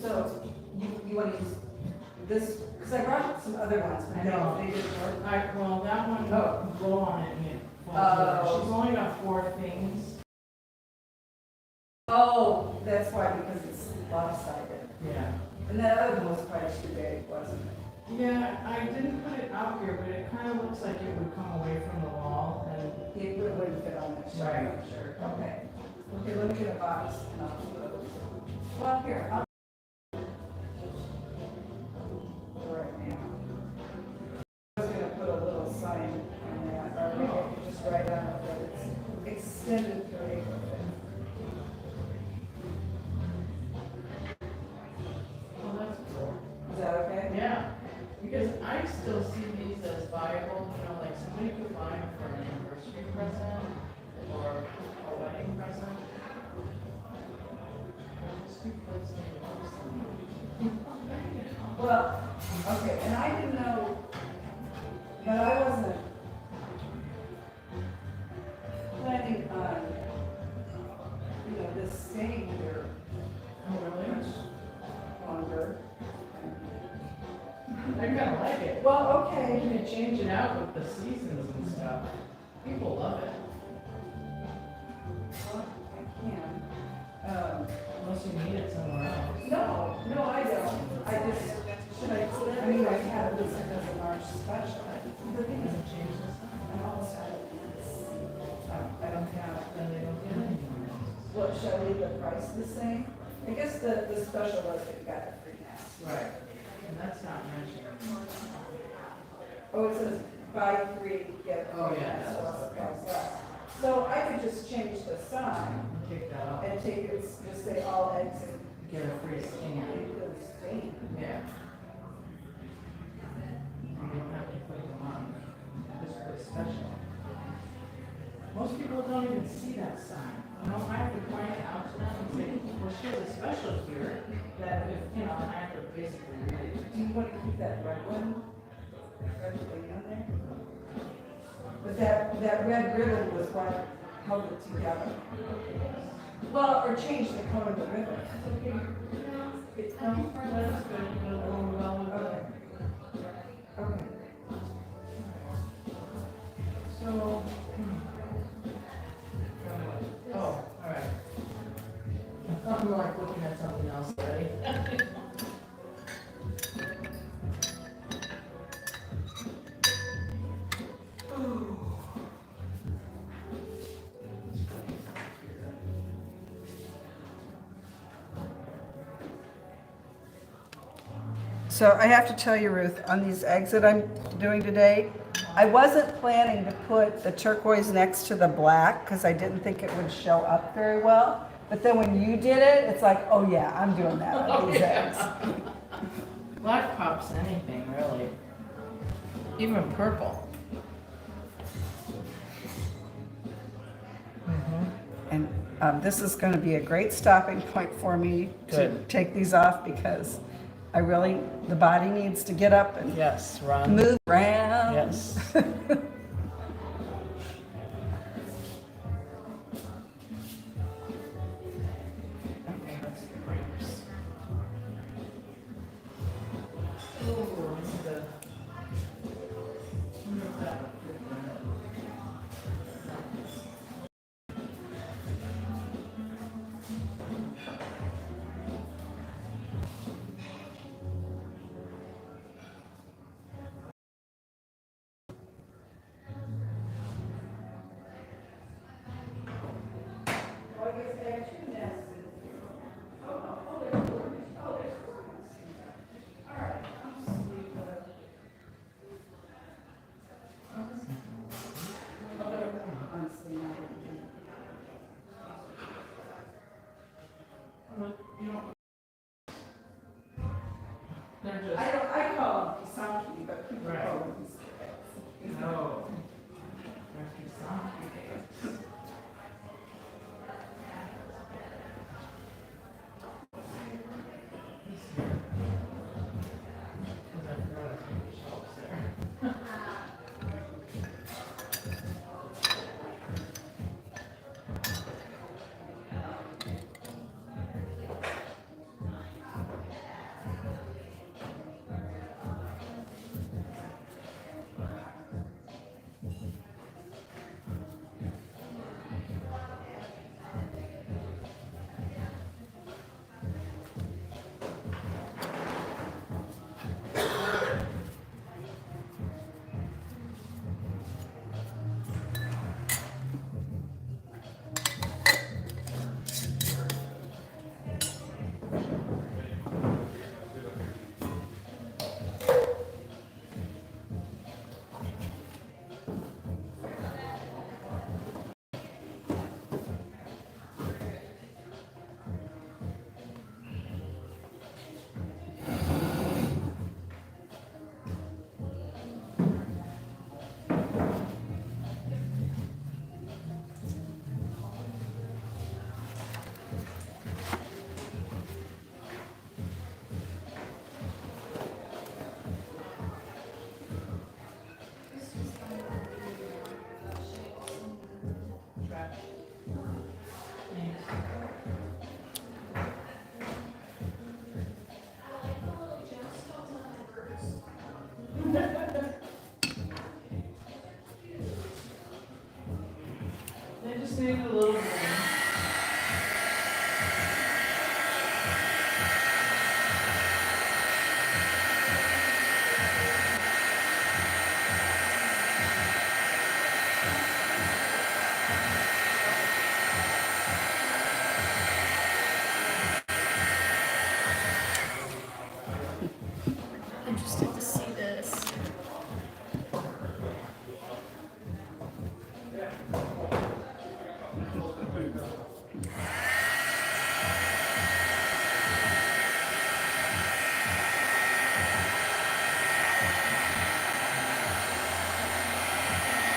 So, you want to use this, because I brought some other ones, but No. they didn't work. Well, that one, Oh. blow on it and it falls Oh. over. She's only got 4 things. Oh, that's why, because it's lopsided. Yeah. And that other one was quite too big, wasn't it? Yeah, I didn't put it out here, but it kind of looks like it would come away from the wall and. It wouldn't fit on that shelf. Sure. Okay. Okay, let me get a box and I'll do those. Well, here, I'll. Right now. I was gonna Because I still see these as viable, you know, like somebody could buy them for an anniversary present or a wedding present. Just be placed in the house. Well, okay, and I didn't know, but I wasn't planning on, this staying here Oh, really? much longer. I kinda like it. Well, You okay. can change it out with the seasons and stuff. People love it, Well, I can. unless you need it somewhere else. No, I don't. I just, I have this as a March special. The thing is, Doesn't change this time. I'm almost out of minutes. I don't have, Then they don't get it anymore. what, shall I leave the price the same? I guess the special was that you got the free mask. Right. And that's not mentioned. Oh, it says buy three, get Oh, three. yeah, So that's it's price less. So I could just change the sign Take that off. and take it, just say all eggs and Get a free scan. leave the stain. Yeah. You don't have to put them on. Just put special. Most people don't even see that sign. You know, I have to point it out to them and say, well, here's a special here that if, you know, I have to basically read it. Do you want to keep that red one? Red thing on there? But that red ribbon was what held it together. Well, or change the color of the ribbon. It's That's good. It'll go well with it. Okay. So. Oh, all right. I'm like looking at something else already. So I have to tell you, Ruth, on these eggs that I'm doing today, I wasn't planning to put the turquoise next to the black because I didn't think it would show up very well. But then when you did it, it's like, oh yeah, I'm doing that with these eggs. Black pops anything, really. Even purple. And this is going to be a great stopping point for me to Good. take these off because I really, the body needs to get up and Yes, Ron. move around. Yes. Okay, that's the grapes. Oh, this is a. Wonder if that would fit in it. Honestly, not even. They're just. I call them Pysanky, but people Right. call them these. No. They're Pysanky eggs. Because I forgot to put the shelves there.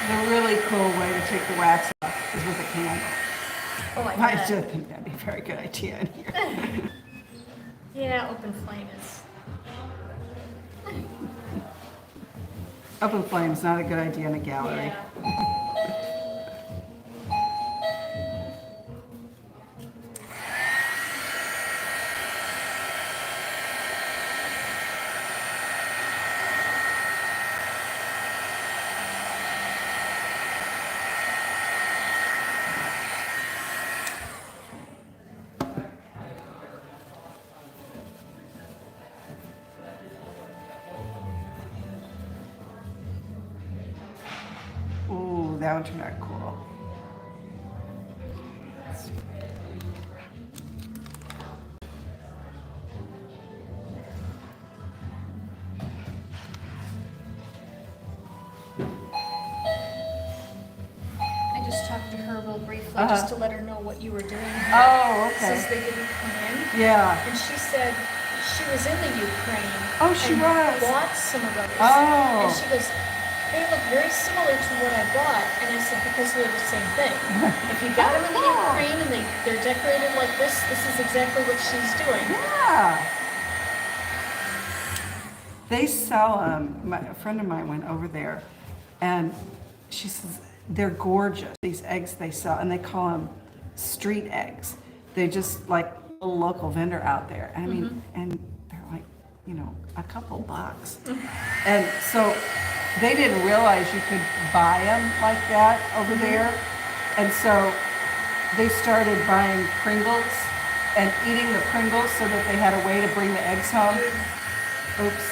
The really cool way to take the wax off is with a candle. Oh, I I bet. just think that'd be a very good idea in here. Yeah, open flame is. Open flame's not a good idea in a gallery. Yeah. Ooh, that one turned out cool. I just talked to her real briefly just to let her know what you were doing here. Oh, Since okay. they didn't come in. Yeah. And she said she was in the Ukraine. Oh, she and was. bought some of those. Oh. And she goes, they look very similar to what I bought. And I said, because they're the same thing. If you got them in the Ukraine and they're decorated like this is exactly what she's doing. Yeah. They sell a friend of mine went over there and she says they're gorgeous, these eggs they sell, and they call them street eggs. They just like a local vendor out there. I mean, and they're like, a couple bucks. And so they didn't realize you could buy them like that over there. And so they started buying Pringles and eating the Pringles so that they had a way to bring the eggs home. Oops.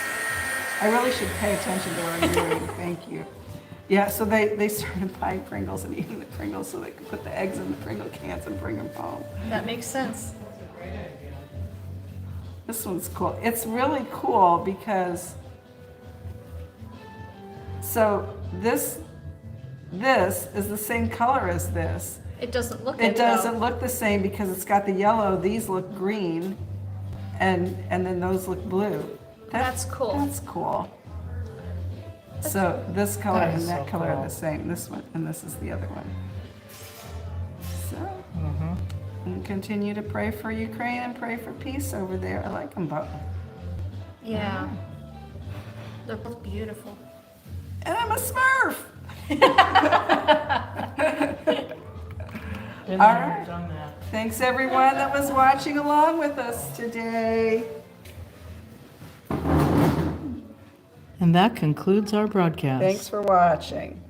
I really should pay attention to what I'm doing. Thank you. Yeah, so they started buying Pringles and eating the Pringles so they could put the eggs in the Pringle cans and bring them home. That makes sense. This one's cool. It's really cool because, so this is the same color as this. It doesn't look It though. doesn't look the same because it's got the yellow. These look green, and then those look blue. That's cool. That's cool. So this color That and is that so color are cool. the same. This one and this is the other one. So, and continue to pray for Ukraine and pray for peace over there. I like them both. Yeah. They're both beautiful. And I'm a Smurf. Been All there, right. done that. Thanks everyone that was watching along with us today. And that concludes our broadcast. Thanks for watching.